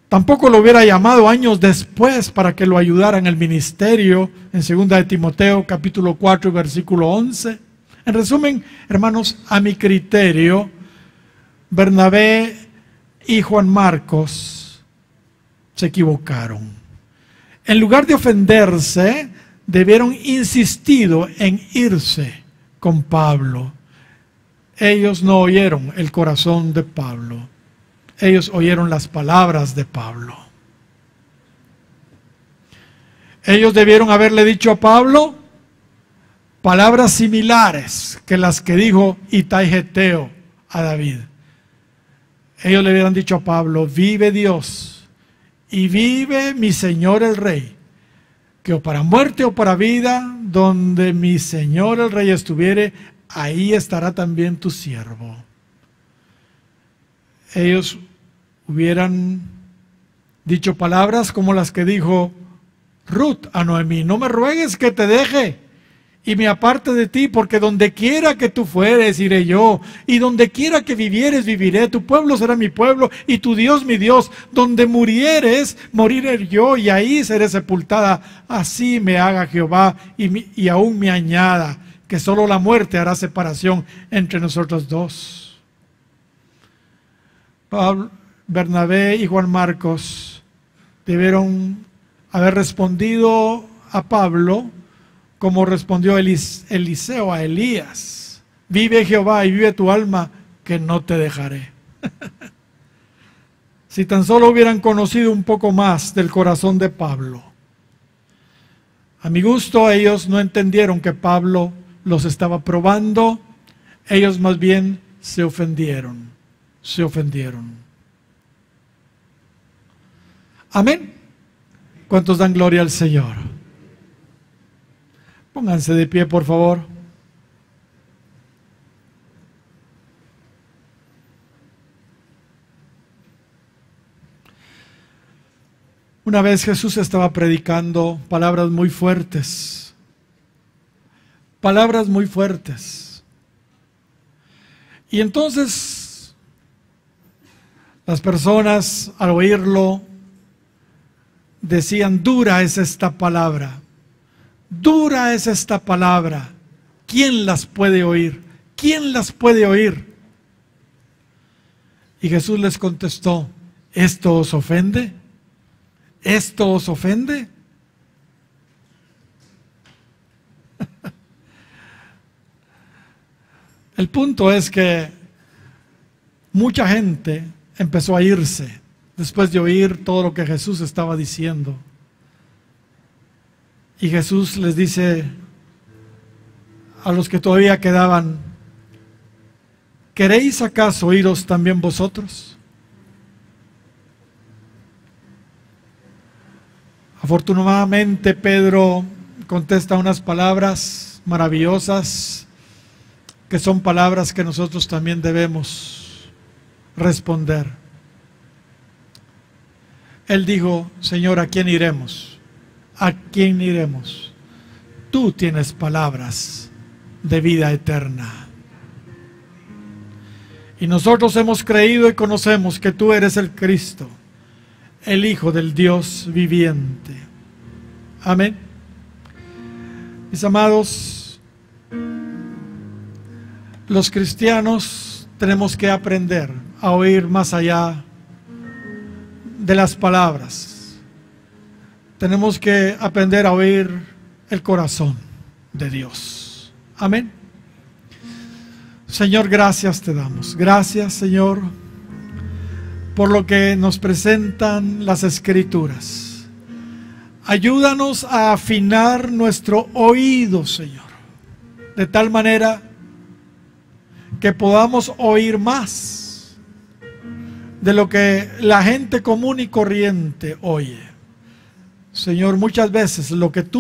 Speaker 1: Tampoco lo hubiera llamado años después para que lo ayudara en el ministerio, en 2 de Timoteo, capítulo 4, versículo 11. En resumen, hermanos, a mi criterio, Bernabé y Juan Marcos se equivocaron. En lugar de ofenderse, debieron insistido en irse con Pablo. Ellos no oyeron el corazón de Pablo. Ellos oyeron las palabras de Pablo. Ellos debieron haberle dicho a Pablo palabras similares que las que dijo Itai Geteo a David. Ellos le hubieran dicho a Pablo: vive Dios y vive mi Señor el Rey, que o para muerte o para vida, donde mi Señor el Rey estuviere, ahí estará también tu siervo. Ellos hubieran dicho palabras como las que dijo Ruth a Noemí: no me ruegues que te deje y me aparte de ti, porque donde quiera que tú fueres, iré yo, y donde quiera que vivieres, viviré. Tu pueblo será mi pueblo, y tu Dios mi Dios. Donde murieres, moriré yo, y ahí seré sepultada. Así me haga Jehová, y aún me añada, que solo la muerte hará separación entre nosotros dos. Pablo, Bernabé y Juan Marcos debieron haber respondido a Pablo como respondió Eliseo a Elías: vive Jehová y vive tu alma, que no te dejaré. Si tan solo hubieran conocido un poco más del corazón de Pablo. A mi gusto, ellos no entendieron que Pablo los estaba probando. Ellos más bien se ofendieron. Se ofendieron. Amén. ¿Cuántos dan gloria al Señor? Pónganse de pie, por favor. Una vez Jesús estaba predicando palabras muy fuertes. Palabras muy fuertes. Y entonces las personas al oírlo decían: dura es esta palabra. Dura es esta palabra. ¿Quién las puede oír? ¿Quién las puede oír? Y Jesús les contestó: ¿esto os ofende? ¿Esto os ofende? El punto es que mucha gente empezó a irse después de oír todo lo que Jesús estaba diciendo. Y Jesús les dice a los que todavía quedaban: ¿queréis acaso iros también vosotros? Afortunadamente Pedro contesta unas palabras maravillosas, que son palabras que nosotros también debemos responder. Él dijo: Señor, ¿a quién iremos? ¿A quién iremos? Tú tienes palabras de vida eterna. Y nosotros hemos creído y conocemos que tú eres el Cristo, el Hijo del Dios viviente. Amén. Mis amados, los cristianos tenemos que aprender a oír más allá de las palabras. Tenemos que aprender a oír el corazón de Dios. Amén. Señor, gracias te damos. Gracias, Señor, por lo que nos presentan las Escrituras. Ayúdanos a afinar nuestro oído, Señor, de tal manera que podamos oír más de lo que la gente común y corriente oye. Señor, muchas veces lo que tú